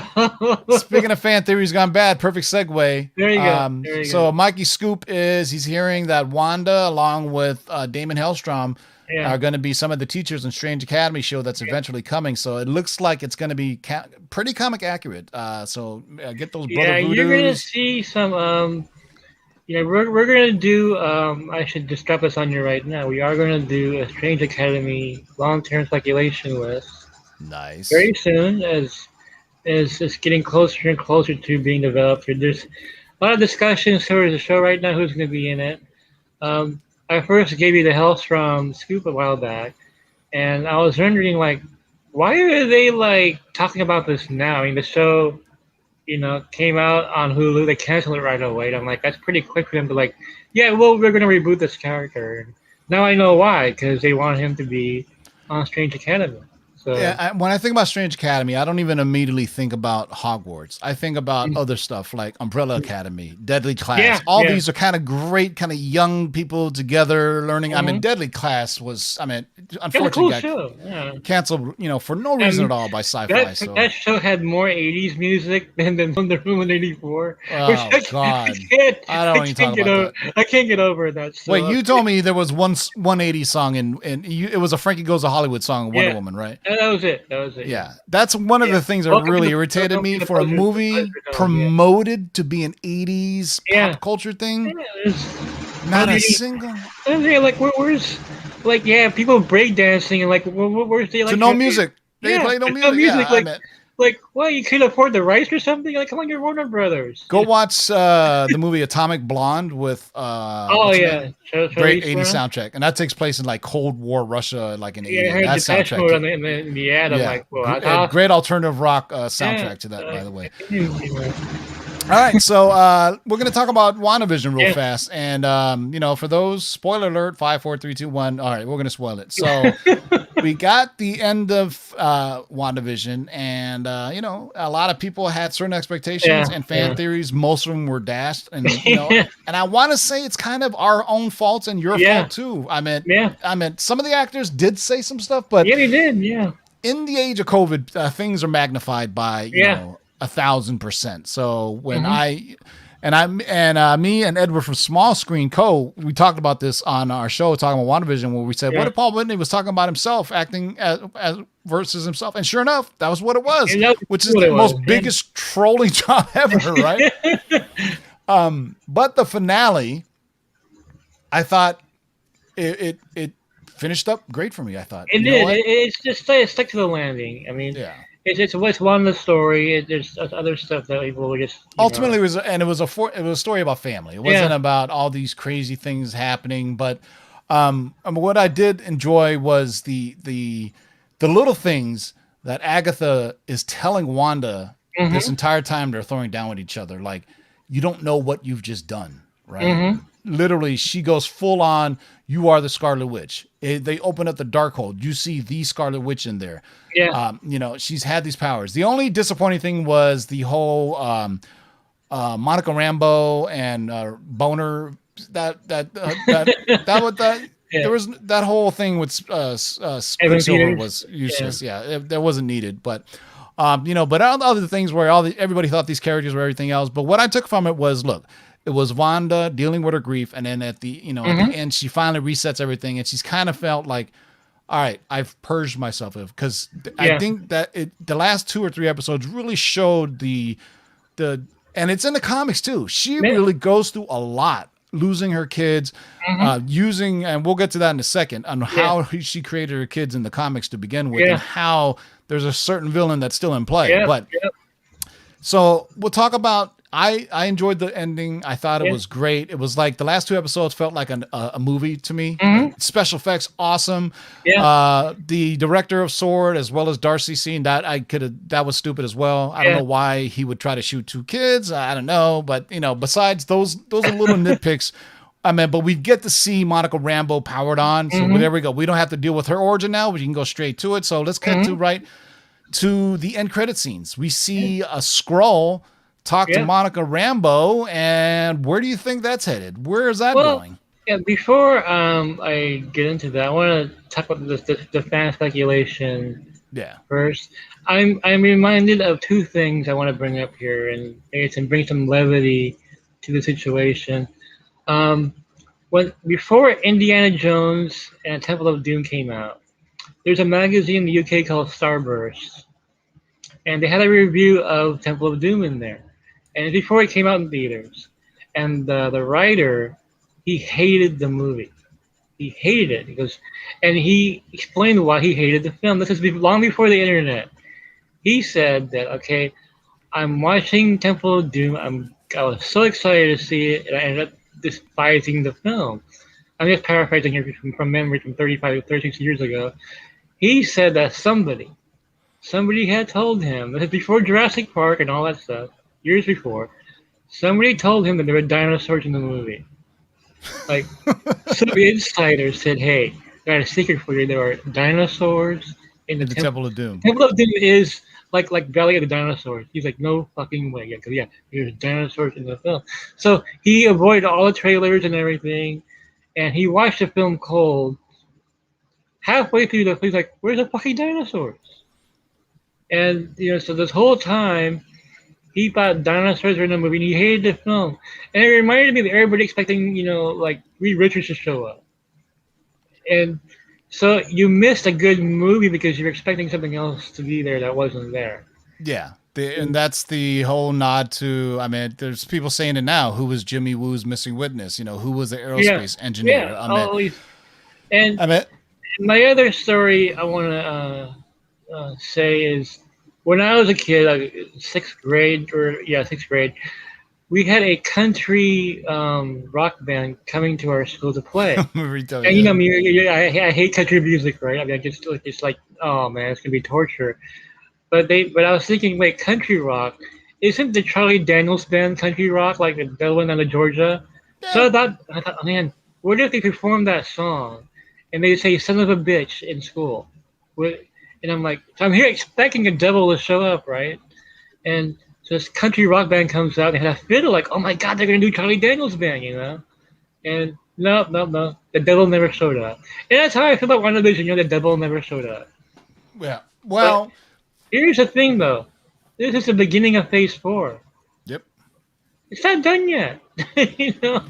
Speaking of fan theories gone bad, perfect segue. There you go. So Mikey's scoop is he's hearing that Wanda, along with Damon Hellstrom, are going to be some of the teachers in Strange Academy show that's eventually coming. So it looks like it's going to be pretty comic accurate. So get those brother voodoos. You're going to see some, we're going to do, I should just drop this on you right now. We are going to do a Strange Academy long-term speculation list. Nice. Very soon, as it's getting closer and closer to being developed. There's a lot of discussions towards the show right now, who's going to be in it. I first gave you the Hellstrom scoop a while back, and I was wondering, why are they, talking about this now? I mean, the show... came out on Hulu. They canceled it right away. And I'm like, that's pretty quick for them to we're going to reboot this character. And now I know why, because they want him to be on Strange Academy. So when I think about Strange Academy, I don't even immediately think about Hogwarts. I think about other stuff like Umbrella Academy, Deadly Class. These are kind of great, kind of young people together learning. I mean, Deadly Class was, unfortunately got canceled, for no reason at all by Sci-Fi. That show had more 80s music than Wonder Woman 84. Oh, God. I don't even talk about that. I can't get over that. So wait, you told me there was one 180s song, and it was a Frankie Goes to Hollywood song, Wonder Woman, right? That was it. Yeah, that's one of the things that really irritated me for a movie promoted to be an 80s pop culture thing. Not a single. Where's people breakdancing and where's the to no music? They play no music. Like, what? You could afford the rights or something? Like, come on, you're Warner Brothers. Go watch the movie Atomic Blonde with Oh yeah, great 80s soundtrack, and that takes place in like Cold War Russia, like in 80s. I heard That Depeche soundtrack, Mode in the ad. I'm like, well, that's awesome. Great alternative rock soundtrack to that, by the way. All right, so we're going to talk about WandaVision real fast. And, for those, spoiler alert, 5, 4, 3, 2, 1. All right, we're going to spoil it. So we got the end of WandaVision, and, a lot of people had certain expectations and fan theories. Most of them were dashed. And, and I want to say it's kind of our own faults and your fault, too. I mean, some of the actors did say some stuff, but they did, in the age of COVID, things are magnified by, you know, 1,000%. So when me and Edward from Small Screen Co., we talked about this on our show, talking about WandaVision, where we said, what if Paul Whitney was talking about himself, acting as versus himself? And sure enough, that was what it was, which is the most biggest trolling job ever, right? But the finale, I thought it finished up great for me. I thought it did. It's just stuck to the landing. I mean, It's one of the story. There's other stuff that people will just ultimately it was a story about family. It wasn't about all these crazy things happening. But what I did enjoy was the little things that Agatha is telling Wanda this entire time they're throwing down with each other. Like, you don't know what you've just done, right? Literally, she goes full on. You are the Scarlet Witch. They open up the Darkhold. You see the Scarlet Witch in there. She's had these powers. The only disappointing thing was the whole Monica Rambeau and Boner. There was that whole thing with Quicksilver was useless. That wasn't needed. But but other things where everybody thought these characters were everything else. But what I took from it was, look, it was Wanda dealing with her grief, and then at the at the end, she finally resets everything, and she's kind of felt like, all right, I've purged myself of, because I think that the last 2 or 3 episodes really showed the and it's in the comics too. She really goes through a lot, losing her kids, using, and we'll get to that in a second, on how she created her kids in the comics to begin with, and how there's a certain villain that's still in play. So we'll talk about. I enjoyed the ending. I thought it was great. It was like the last 2 episodes felt like a movie to me. Special effects, awesome. The director of S.W.O.R.D. as well as Darcy scene, that was stupid as well. I don't know why he would try to shoot 2 kids. I don't know. But, besides those are little nitpicks. I mean, but we get to see Monica Rambeau powered on. So there we go. We don't have to deal with her origin now. We can go straight to it. So let's get to the end credit scenes. We see a Skrull talk to Monica Rambeau, and where do you think that's headed? Where is that going? Yeah, before I get into that, I want to talk about the fan speculation first. I'm reminded of 2 things I want to bring up here, and maybe to bring some levity to the situation. Before Indiana Jones and Temple of Doom came out, there's a magazine in the UK called Starburst, and they had a review of Temple of Doom in there. And before it came out in theaters, and the writer, he hated the movie. He hated it. And he explained why he hated the film. This is long before the internet. He said that, okay, I'm watching Temple of Doom. I was so excited to see it, and I ended up despising the film. I'm just paraphrasing here from memory from 35 to 36 years ago. He said that somebody had told him, this is before Jurassic Park and all that stuff, years before, somebody told him that there were dinosaurs in the movie. Like, some insider said, hey, I got a secret for you. There are dinosaurs in the Temple of Doom. Temple of Doom is like Valley of the Dinosaurs. He's like, no fucking way. Because there's dinosaurs in the film. So he avoided all the trailers and everything, and he watched the film cold. Halfway through the film, he's like, where's the fucking dinosaurs? And, so this whole time, he thought dinosaurs were in the movie, and he hated the film. And it reminded me of everybody expecting, like Reed Richards to show up. And so you missed a good movie because you're expecting something else to be there that wasn't there. Yeah. And that's the whole nod to, I mean, there's people saying it now. Who was Jimmy Woo's missing witness? Who was the aerospace engineer? And my other story I want to say is, when I was a kid, sixth grade sixth grade, we had a country rock band coming to our school to play. And you know me, I hate country music, right? I mean, it's like, oh man, it's gonna be torture. But I was thinking, wait, country rock, isn't the Charlie Daniels band country rock like the Delaware and the Georgia? Yeah. So I thought, oh, man, what if they perform that song and they say "son of a bitch" in school? And I'm like, so I'm here expecting a devil to show up, right? And so this country rock band comes out and they had a fiddle, like, oh my god, they're gonna do Charlie Daniels band, you know? And no, the devil never showed up. And that's how I feel about WandaVision. You know, the devil never showed up. Yeah. Well, but here's the thing, though. This is the beginning of Phase 4. Yep. It's not done yet. You know.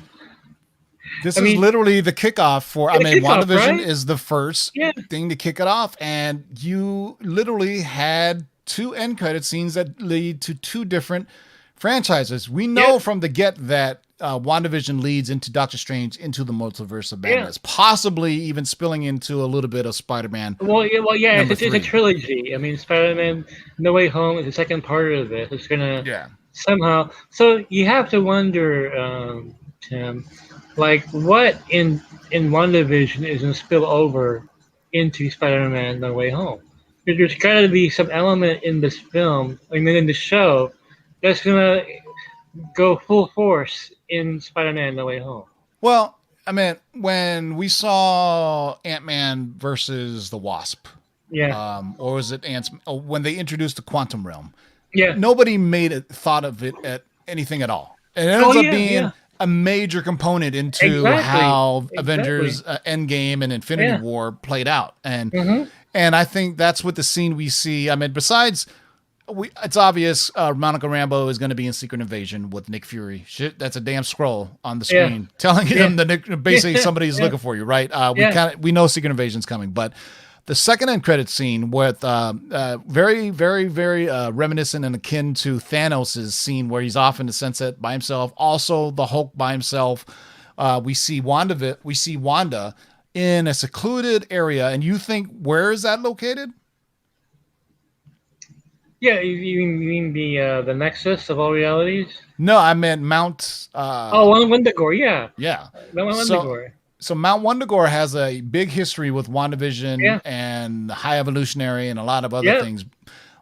This is literally the kickoff for. I mean, WandaVision is the first thing to kick it off, and you literally had 2 end credit scenes that lead to 2 different franchises. We know from the get that WandaVision leads into Doctor Strange into the Multiverse of Madness, possibly even spilling into a little bit of Spider-Man. It's a trilogy. I mean, Spider-Man No Way Home is the second part of it. It's gonna somehow. So you have to wonder, Tim, like what in WandaVision is gonna spill over into Spider-Man No Way Home? Because there's got to be some element in this film, I mean, in the show, that's gonna go full force in Spider-Man No Way Home. Well, I mean, when we saw Ant-Man versus the Wasp, or was it when they introduced the quantum realm, nobody thought of it at anything at all. And it ends up being a major component into how Avengers Endgame and Infinity War played out. And and I think that's what the scene we see. I mean, besides, it's obvious Monica Rambeau is going to be in Secret Invasion with Nick Fury. Shit, that's a damn scroll on the screen telling him that basically somebody's looking for you, right? We know Secret Invasion's coming, but the second end credit scene with very, very, very reminiscent and akin to Thanos' scene where he's off in the sunset by himself. Also, the Hulk by himself. We see Wanda in a secluded area, and you think, where is that located? Yeah, you mean the nexus of all realities? No, I meant Mount. Wundagore. Yeah. Mount Wundagore. So Mount Wundagore has a big history with WandaVision and High Evolutionary and a lot of other things.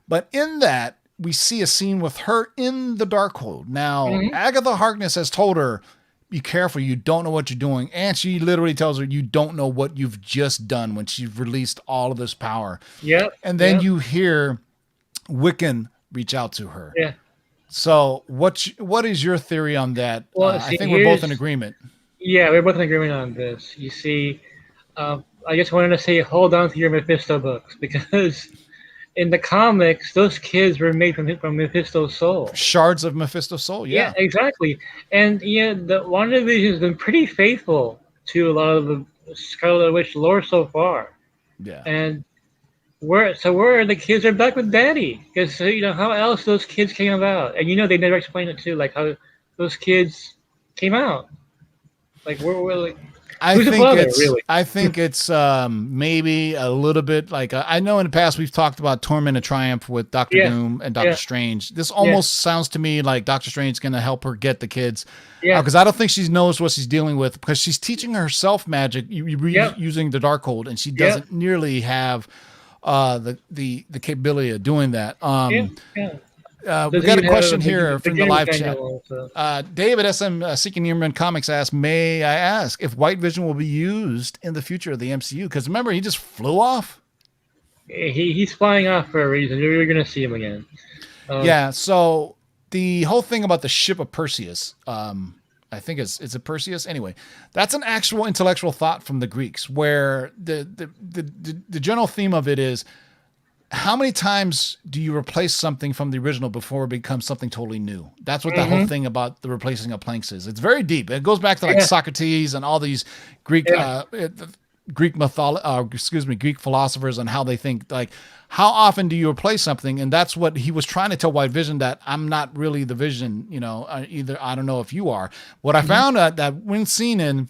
But in that, we see a scene with her in the Darkhold. Now, Agatha Harkness has told her, be careful, you don't know what you're doing. And she literally tells her, you don't know what you've just done when she's released all of this power. And then you hear Wiccan reach out to her. So what is your theory on that? Well, I think we're both in agreement. Yeah, we're both in agreement on this. You see, I just wanted to say, hold on to your Mephisto books, because in the comics, those kids were made from Mephisto's soul. Shards of Mephisto's soul, yeah, exactly. And the WandaVision has been pretty faithful to a lot of the Scarlet Witch lore so far. Yeah. And where are the kids? Are back with Daddy? Because how else those kids came about? And they never explained it too, like how those kids came out. Like who's the father, really? I think it's maybe a little bit like I know in the past we've talked about Torment and Triumph with Doctor Doom and Doctor Strange. This almost sounds to me like Doctor Strange is going to help her get the kids. Because I don't think she knows what she's dealing with, because she's teaching herself magic using the Darkhold, and she doesn't nearly have the capability of doing that. We got a question here from the live chat. David SM Seeking Neiman Comics asks, may I ask if White Vision will be used in the future of the MCU? Because remember, he just flew off. He's flying off for a reason. You're going to see him again. So the whole thing about the ship of Perseus, I think it's a Perseus. Anyway, that's an actual intellectual thought from the Greeks, where the general theme of it is, how many times do you replace something from the original before it becomes something totally new? That's what the whole thing about the replacing of planks is. It's very deep. It goes back to like Socrates and all these Greek Greek philosophers and how they think. Like, how often do you replace something? And that's what he was trying to tell White Vision, that I'm not really the Vision. Either I don't know if you are. What I found that when seen in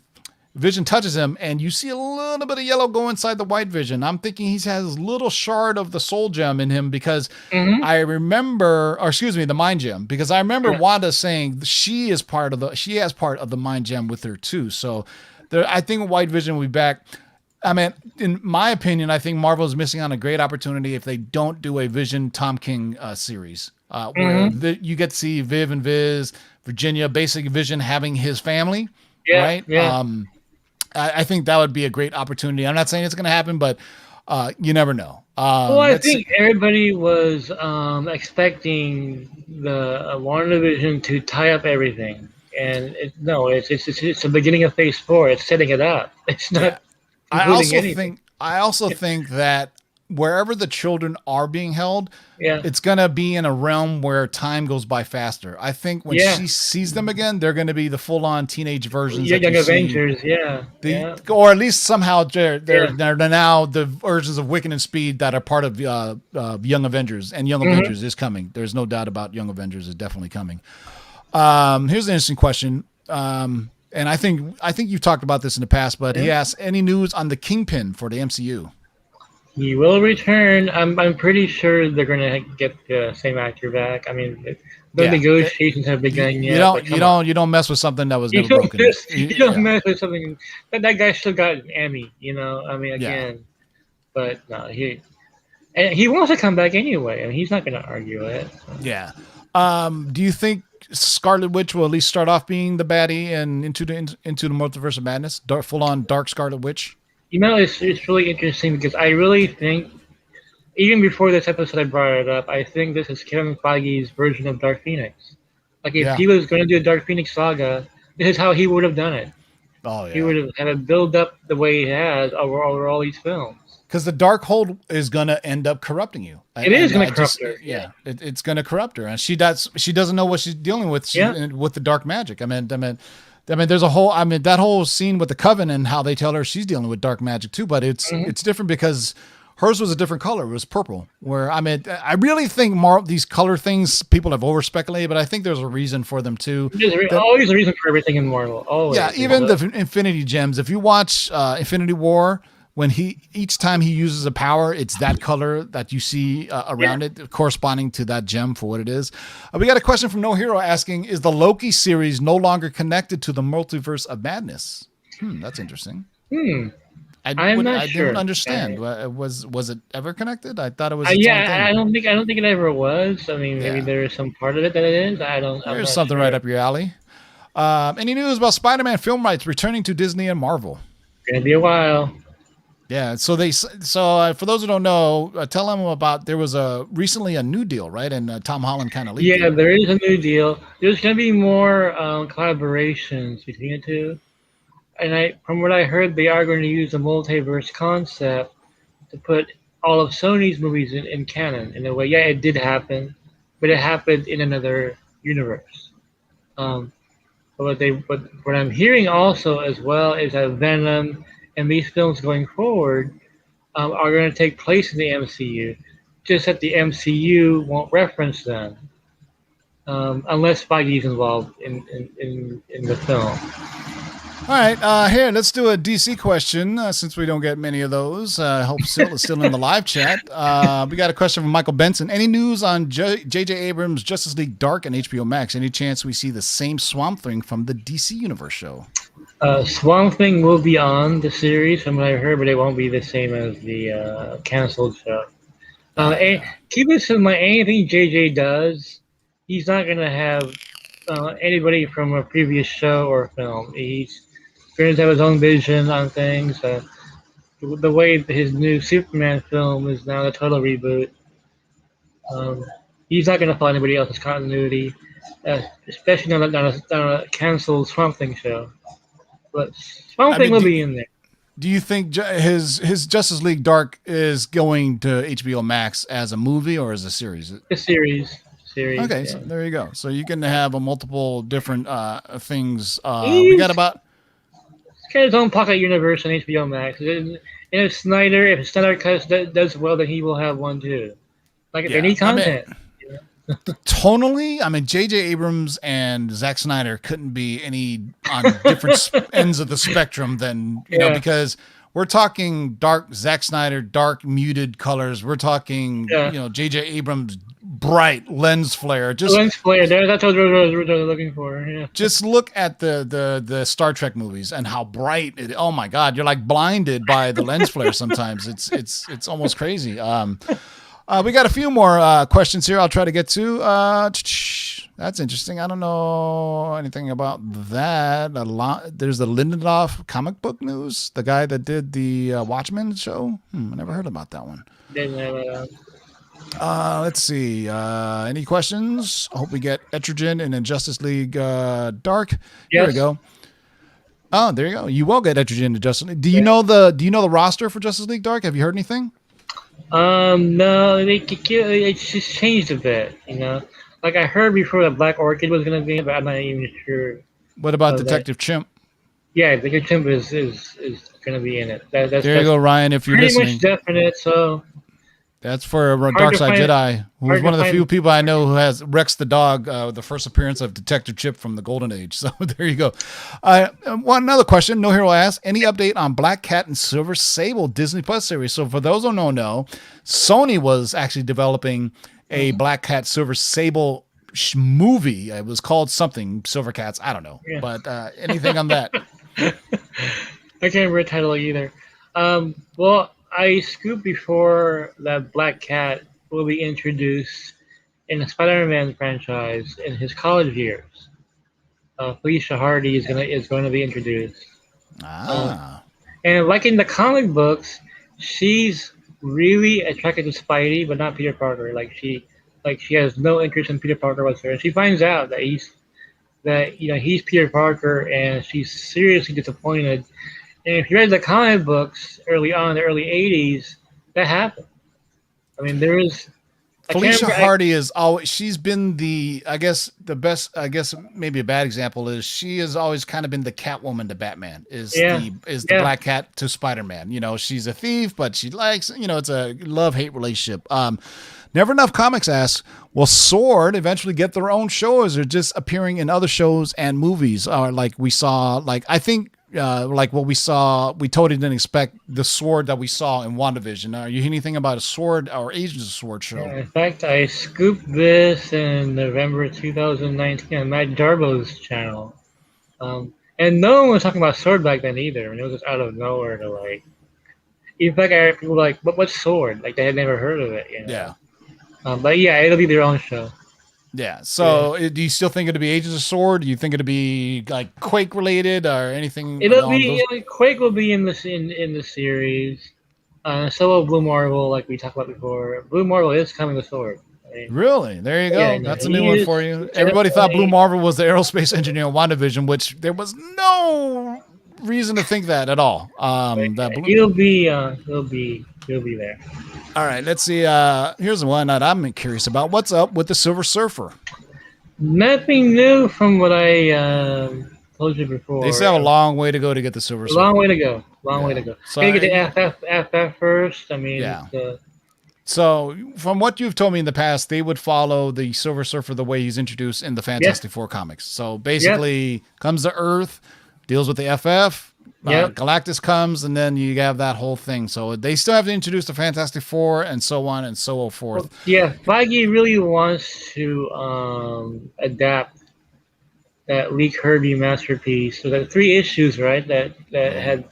Vision touches him, and you see a little bit of yellow go inside the white Vision. I'm thinking he has a little shard of the soul gem in him because I remember, or excuse me, the mind gem, because I remember Wanda saying she has part of the mind gem with her too. So I think White Vision will be back. I mean, in my opinion, I think Marvel is missing on a great opportunity if they don't do a Vision Tom King series where you get to see Viv and Viz, Virginia, basically Vision having his family, right? Yeah. I think that would be a great opportunity. I'm not saying it's going to happen, but you never know. Well, I think everybody was expecting the WandaVision to tie up everything, and it's the beginning of Phase 4. It's setting it up. It's not. Yeah. I also think that wherever the children are being held, it's going to be in a realm where time goes by faster. I think when she sees them again, they're going to be the full-on teenage versions. Young Avengers, or at least somehow they're now the versions of Wiccan and Speed that are part of Young Avengers, and Young Avengers is coming. There's no doubt about Young Avengers is definitely coming. Here's an interesting question. And I think you've talked about this in the past, but he asks, any news on the Kingpin for the MCU? He will return. I'm pretty sure they're going to get the same actor back. I mean, the negotiations have begun yet. You don't mess with something that was never broken. You don't mess with something that guy still got an Emmy. I mean, again, but no, he wants to come back anyway, and he's not going to argue it. So. Yeah. Do you think Scarlet Witch will at least start off being the baddie and into the Multiverse of Madness, full on dark Scarlet Witch? It's really interesting because I really think, even before this episode I brought it up, I think this is Kevin Feige's version of Dark Phoenix. Like if he was going to do a Dark Phoenix saga, this is how he would have done it. Oh yeah. He would have had it build up the way he has over all these films. Because the dark hold is going to end up corrupting you. It is going to corrupt her. Yeah, it's going to corrupt her, and she doesn't know what she's dealing with with the dark magic. I mean, there's a whole. I mean, that whole scene with the Coven and how they tell her she's dealing with dark magic too. But it's different because hers was a different color. It was purple. Where I really think these color things people have over speculated, but I think there's a reason for them too. There's always a reason for everything in Marvel. Always. Yeah, even the Infinity Gems. If you watch Infinity War. When each time he uses a power, it's that color that you see around it, corresponding to that gem for what it is. We got a question from No Hero asking, is the Loki series no longer connected to the Multiverse of Madness? That's interesting. I didn't understand. Was it ever connected? I thought it was. I don't think it ever was. I mean, maybe there is some part of it that it is. There's something right up your alley. Any news about Spider-Man film rights returning to Disney and Marvel? Gonna be a while. Yeah, so for those who don't know, tell them about there was recently a new deal, right? And Tom Holland kind of leaked. Yeah, there is a new deal. There's going to be more collaborations between the two, and from what I heard, they are going to use the multiverse concept to put all of Sony's movies in canon. In a way, it did happen, but it happened in another universe. But what I'm hearing also as well is that Venom and these films going forward are going to take place in the MCU, just that the MCU won't reference them unless Feige's involved in the film. All right, here, let's do a DC question since we don't get many of those. I hope Sil is still in the live chat. We got a question from Michael Benson. Any news on J.J. Abrams' Justice League Dark and HBO Max? Any chance we see the same Swamp Thing from the DC Universe show? Swamp Thing will be on the series from what I heard, but it won't be the same as the canceled show. Keep this in mind, anything JJ does, he's not going to have anybody from a previous show or film. He's going to have his own vision on things. The way his new Superman film is now a total reboot, he's not going to follow anybody else's continuity, especially on a canceled Swamp Thing show. But Swamp Thing will be in there. Do you think his Justice League Dark is going to HBO Max as a movie or as a series? A series. Okay, so there you go. So you can have a multiple different things. We got about kind of his own pocket universe on HBO Max. And if Snyder Cut does well, then he will have one too. Like any content. tonally, I mean, J.J. Abrams and Zack Snyder couldn't be any on different ends of the spectrum than, you know, because we're talking dark Zack Snyder, dark muted colors. We're talking, you know, J.J. Abrams, bright lens flare. Just lens flare. That's what we're looking for. Yeah. Just look at the Star Trek movies and how bright it. Oh my God, you're like blinded by the lens flare. Sometimes it's almost crazy. We got a few more questions here I'll try to get to. That's interesting. I don't know anything about that. There's the Lindelof comic book news, the guy that did the Watchmen show. I never heard about that one. Let's see. Any questions? I hope we get Etrigan in Justice League Dark. Yes. Here we go. Oh, there you go. You will get Etrigan in Justice League. Do you know the roster for Justice League Dark? Have you heard anything? No, it's just changed a bit, you know. Like I heard before that Black Orchid was gonna be, but I'm not even sure. What about Detective Chimp? Yeah, Detective Chimp is gonna be in it. There you go, Ryan. If you're listening, pretty much definite. So that's for Dark Side Jedi, who's one of the few people I know who has Rex the dog, the first appearance of Detective Chip from the Golden Age. So there you go. Another question. No Hero asks, any update on Black Cat and Silver Sable Disney Plus series? So for those who don't know, Sony was actually developing a Black Cat Silver Sable movie. It was called something Silver Cats. I don't know, but anything on that? I can't remember the title either. Well, I scooped before that Black Cat will be introduced in the Spider-Man franchise in his college years. Felicia Hardy is going to be introduced. And like in the comic books, she's really attracted to Spidey, but not Peter Parker. Like she has no interest in Peter Parker whatsoever. She finds out that he's Peter Parker, and she's seriously disappointed. And if you read the comic books early on, the early '80s, that happened. I mean, there is. Felicia Hardy is always. She's been the best. I guess maybe a bad example is she has always kind of been the Catwoman to Batman. The Black Cat to Spider-Man. You know, she's a thief, but she likes. You know, it's a love-hate relationship. Never Enough Comics asks, will Sword eventually get their own shows or just appearing in other shows and movies? Like we saw, I think. Like what we saw, we totally didn't expect the Sword that we saw in WandaVision. Are you hearing anything about a Sword or Agents of Sword show? In fact, I scooped this in November 2019 on Matt Darbo's channel. And no one was talking about Sword back then either. I mean, it was just out of nowhere to like. In fact, I heard people like, what's Sword? Like they had never heard of it. You know? Yeah. But yeah, it'll be their own show. Yeah. So do you still think it'll be Agents of Sword? Do you think it'll be like Quake related or anything? It'll be Quake will be in the series. So will Blue Marvel, like we talked about before. Blue Marvel is coming with Sword. I mean, really? There you go. Yeah, that's a new one for you. Everybody thought Blue Marvel was the aerospace engineer in WandaVision, which there was no reason to think that at all. He'll be there. All right, let's see. Here's the one that I'm curious about. What's up with the Silver Surfer? Nothing new from what I told you before. They still have a long way to go to get the Silver Surfer. Long way to go. So gotta get the FF first. I mean, So from what you've told me in the past, they would follow the Silver Surfer the way he's introduced in the Fantastic Four comics. So basically, comes to Earth, deals with the FF. Galactus comes, and then you have that whole thing. So they still have to introduce the Fantastic Four, and so on and so forth. Yeah, Feige really wants to adapt that Lee Kirby masterpiece. So there are 3 issues, right? That had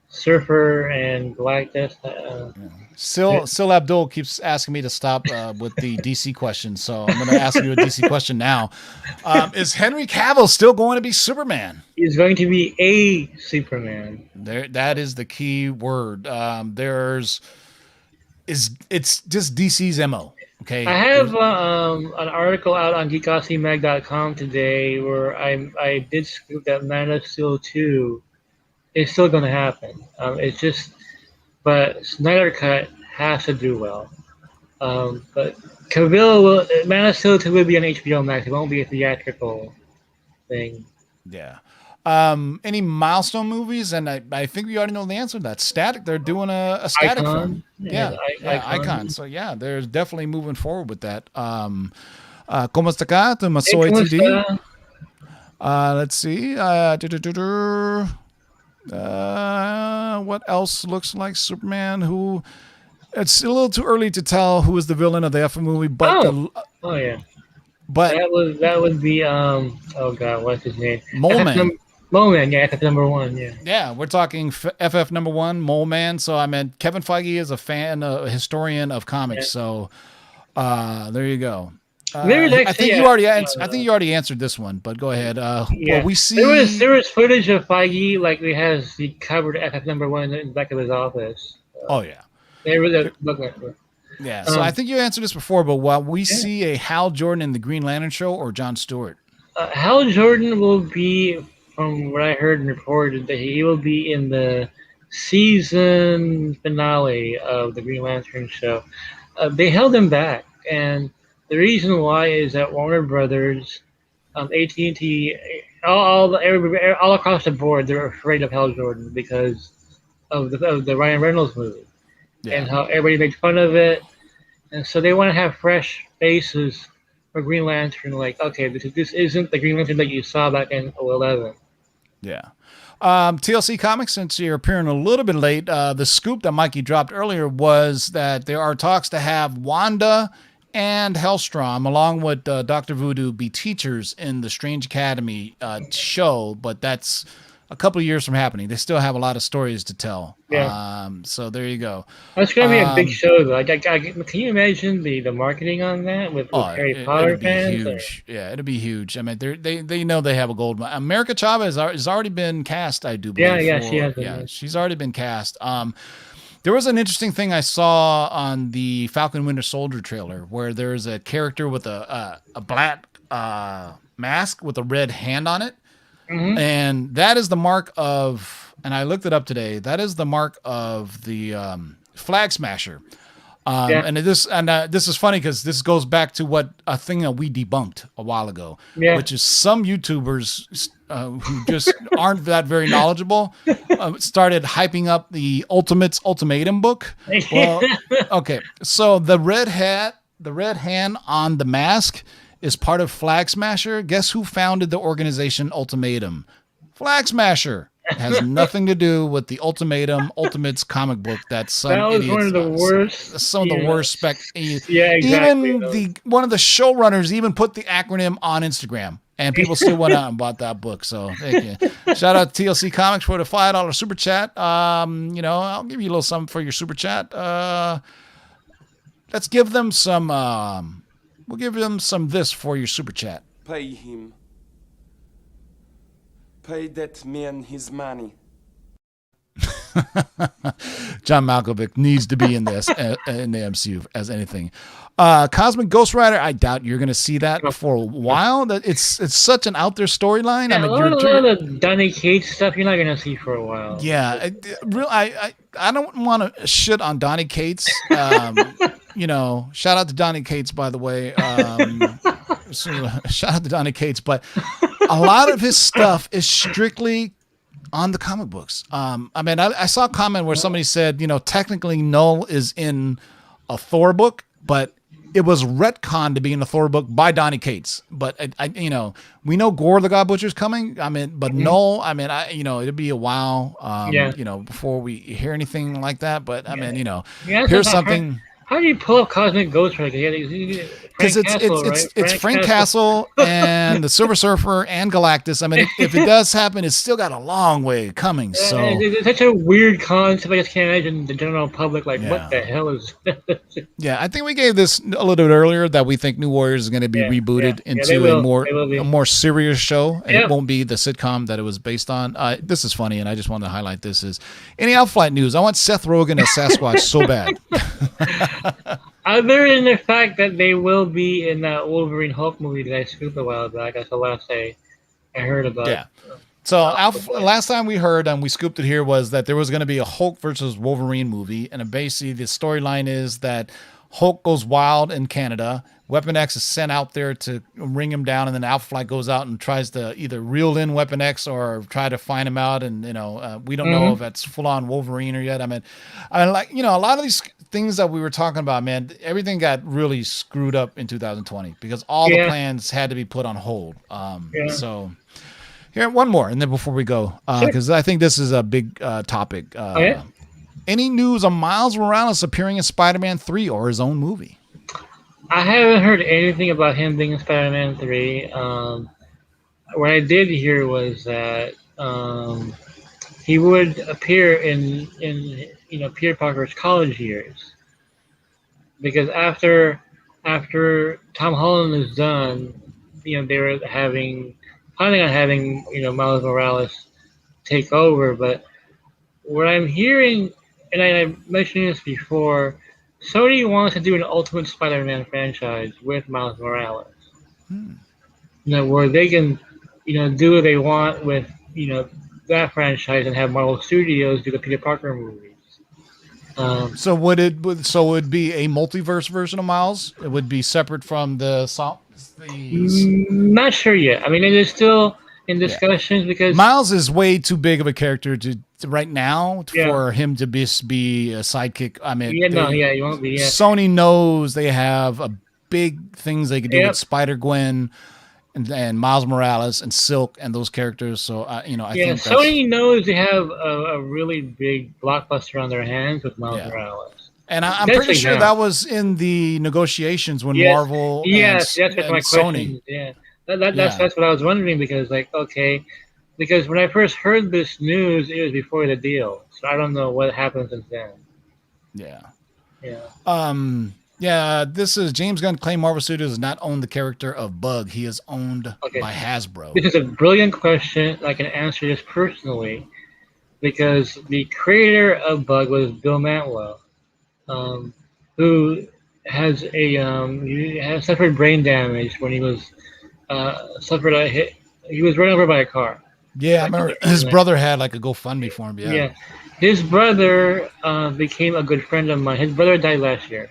Surfer and Galactus. Sil Abdul keeps asking me to stop with the DC question, so I'm going to ask you a DC question now. Is Henry Cavill still going to be Superman? He's going to be a Superman. That is the key word. It's just DC's MO. Okay. I have an article out on geekositymag.com today where I did scoop that Man of Steel 2 is still going to happen. But Snyder Cut has to do well. But Man of Steel 2 will be on HBO Max. It won't be a theatrical thing. Yeah. Any milestone movies? And I think we already know the answer to that. Static. They're doing a Static film. Yeah, Icon. So yeah, they're definitely moving forward with that. ¿Cómo está acá? Masoy ¿Cómo TD. está? Let's see. What else looks like Superman? Who? It's a little too early to tell who is the villain of the F movie, but Oh yeah. but That was the oh god, what's his name? Mole Man. Mole Man, yeah, FF number 1, yeah. Yeah, we're talking FF number 1, Mole Man. So I meant Kevin Feige is a fan, a historian of comics. Yeah. So there you go. I think you already answered this one, but go ahead. Yeah. Well, we see there was footage of Feige like he has the covered FF number 1 in the back of his office. Oh yeah. They really look like Yeah, so I think you answered this before, but what we see a Hal Jordan in the Green Lantern show or John Stewart? Hal Jordan will be, from what I heard and reported, that he will be in the season finale of the Green Lantern show. They held him back, and the reason why is that Warner Brothers, AT&T, all across the board, they're afraid of Hal Jordan because of the Ryan Reynolds movie. Yeah. And how everybody makes fun of it. And so they want to have fresh faces for Green Lantern. Like, okay, this isn't the Green Lantern that you saw back in 2011. Yeah. TLC Comics, since you're appearing a little bit late, the scoop that Mikey dropped earlier was that there are talks to have Wanda and Hellstrom, along with Dr. Voodoo, be teachers in the Strange Academy show, but that's a couple of years from happening. They still have a lot of stories to tell. Yeah. So there you go. That's going to be a big show, though. Can you imagine the marketing on that with Harry Potter fans? Huge. Yeah, it'll be huge. I mean, they know they have a gold mine. America Chavez has already been cast, I do believe. Yeah, she has. Yeah, she's already been cast. There was an interesting thing I saw on the Falcon Winter Soldier trailer where there's a character with a black mask with a red hand on it. Mm-hmm. And that is the mark of, and I looked it up today, that is the mark of the Flag Smasher. And this is funny because this goes back to a thing that we debunked a while ago, which is some YouTubers who just aren't that very knowledgeable started hyping up the Ultimates Ultimatum book. Well, okay, so the red hand on the mask is part of Flag Smasher. Guess who founded the organization Ultimatum? Flag Smasher. It has nothing to do with the Ultimates comic book. That's that was one of the worst. Some of the worst spec. Yeah, exactly. Even one of the showrunners even put the acronym on Instagram, and people still went out and bought that book. So thank you. Shout out to TLC Comics for the $5 super chat. I'll give you a little something for your super chat. Let's give them some. We'll give them some this for your super chat. Pay him. Pay that man his money. John Malkovich needs to be in this in the MCU as anything. Cosmic Ghost Rider, I doubt you're going to see that for a while. That it's such an out there storyline. Yeah, a lot of Donny Cates stuff you're not going to see for a while. Yeah, I don't want to shit on Donny Cates. Shout out to Donny Cates, by the way. Shout out to Donny Cates, but a lot of his stuff is strictly on the comic books. I saw a comment where somebody said, technically Null is in a Thor book, but it was retconned to be in a Thor book by Donny Cates. But we know Gore the God Butcher's coming. But Null, it'll be a while, before we hear anything like that. But here's something. How do you pull up Cosmic Ghost Rider? Because it's Frank Castle and the Silver Surfer and Galactus. If it does happen, it's still got a long way coming. So it's such a weird concept. I just can't imagine the general public what the hell is this? Yeah, I think we gave this a little bit earlier that we think New Warriors is going to be rebooted into a more serious show, and it won't be the sitcom that it was based on. This is funny, and I just wanted to highlight this. Is any Outflight news? I want Seth Rogen as Sasquatch so bad. Other than the fact that they will be in that Wolverine Hulk movie that I scooped a while back, that's the last I heard about. Yeah. So last time we heard and we scooped it here was that there was going to be a Hulk versus Wolverine movie, and basically the storyline is that Hulk goes wild in Canada. Weapon X is sent out there to ring him down, and then Alpha Flight goes out and tries to either reel in Weapon X or try to find him out. And we don't know if that's full on Wolverine or yet. I mean, a lot of these things that we were talking about, man, everything got really screwed up in 2020 because all the plans had to be put on hold. So here, one more, and then before we go, because I think this is a big topic. Any news on Miles Morales appearing in Spider-Man 3 or his own movie? I haven't heard anything about him being in Spider-Man 3. What I did hear was that he would appear in Peter Parker's college years, because after Tom Holland is done, they were planning on having Miles Morales take over. But what I'm hearing, and I mentioned this before, Sony wants to do an Ultimate Spider-Man franchise with Miles Morales. Where they can, do what they want with, that franchise and have Marvel Studios do the Peter Parker movies. So would it be a multiverse version of Miles? It would be separate from the not sure yet. I mean, it is still in discussions because Miles is way too big of a character to right now for him to be a sidekick. I mean, he won't be. Yeah. Sony knows they have big things they could do with Spider-Gwen and Miles Morales and Silk and those characters. So I think Sony knows they have a really big blockbuster on their hands with Miles Morales. And I'm pretty sure that was in the negotiations when Marvel that's my Sony. question. Yeah. That's what I was wondering, because because when I first heard this news, it was before the deal, so I don't know what happened since then. This is James Gunn claimed Marvel Studios does not own the character of Bug. He is owned by Hasbro. This is a brilliant question. I can answer this personally, because the creator of Bug was Bill Mantlo, who has suffered brain damage when he was suffered a hit. He was run over by a car. Yeah, I remember his brother had a GoFundMe for him. Yeah. His brother became a good friend of mine. His brother died last year.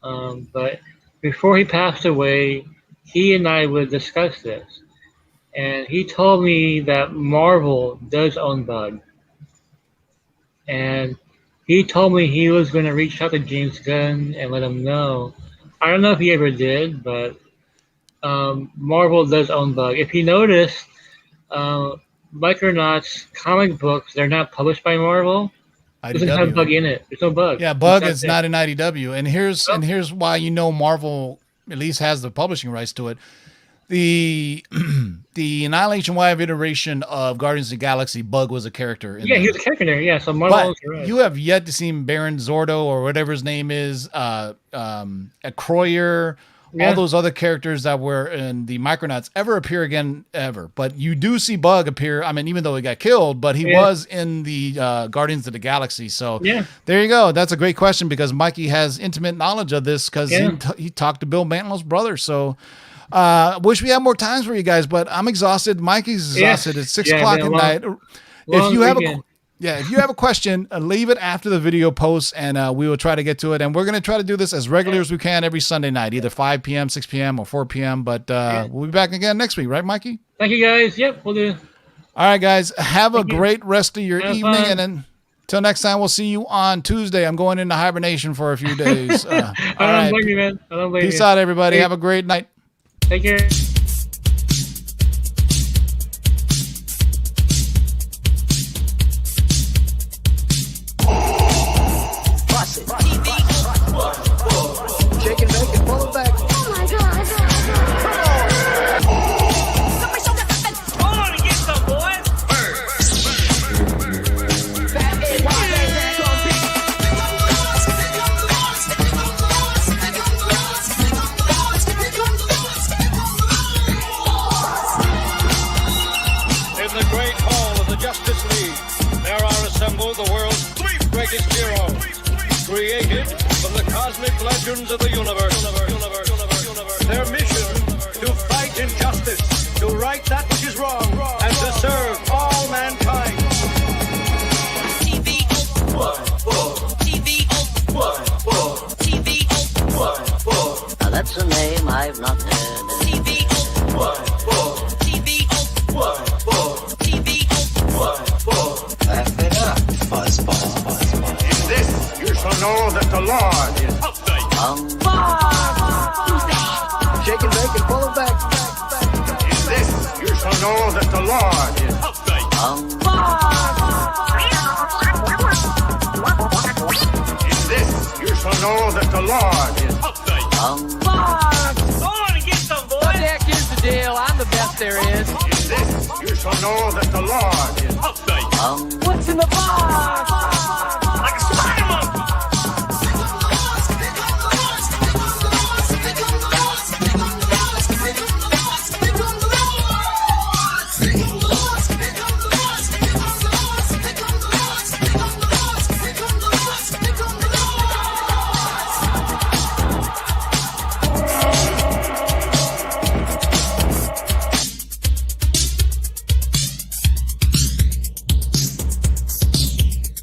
But before he passed away, he and I would discuss this. And he told me that Marvel does own Bug. And he told me he was going to reach out to James Gunn and let him know. I don't know if he ever did, but Marvel does own Bug. If you notice, Micronauts comic books, they're not published by Marvel. It doesn't have Bug in it. There's no Bug. Yeah, Bug is not in IDW. And here's why Marvel at least has the publishing rights to it. The Annihilation Wave iteration of Guardians of the Galaxy, Bug was a character. He was a character there. Yeah, so Marvel. But you have yet to see Baron Zordo or whatever his name is, Croyer. All those other characters that were in the Micronauts ever appear again, ever. But you do see Bug appear. I mean, even though he got killed, but he was in the Guardians of the Galaxy. So there you go. That's a great question, because Mikey has intimate knowledge of this because he talked to Bill Mantlo's brother. So wish we had more times for you guys, but I'm exhausted. Mikey's exhausted. It's 6 o'clock at night. If you have a question, leave it after the video post, and we will try to get to it. And we're going to try to do this as regular as we can every Sunday night, either 5 p.m., 6 p.m., or 4 p.m. But we'll be back again next week, right, Mikey? Thank you, guys. Yep, we'll do. All right, guys. Have a great rest of your evening. Fun. And then until next time, we'll see you on Tuesday. I'm going into hibernation for a few days. I don't blame you, man. I don't blame you. Peace out, everybody. Have a great night. Take care. Created from the cosmic legends of the universe. Their mission, to fight injustice, to right that which is wrong, and to serve all mankind. TV. the Lord is update. Shake and bake and pull it back. In this you shall know that the Lord is update. In this you shall know that the Lord is update. What the heck is the deal? I'm the best there is. In this you shall know that the Lord is update. What's in the box?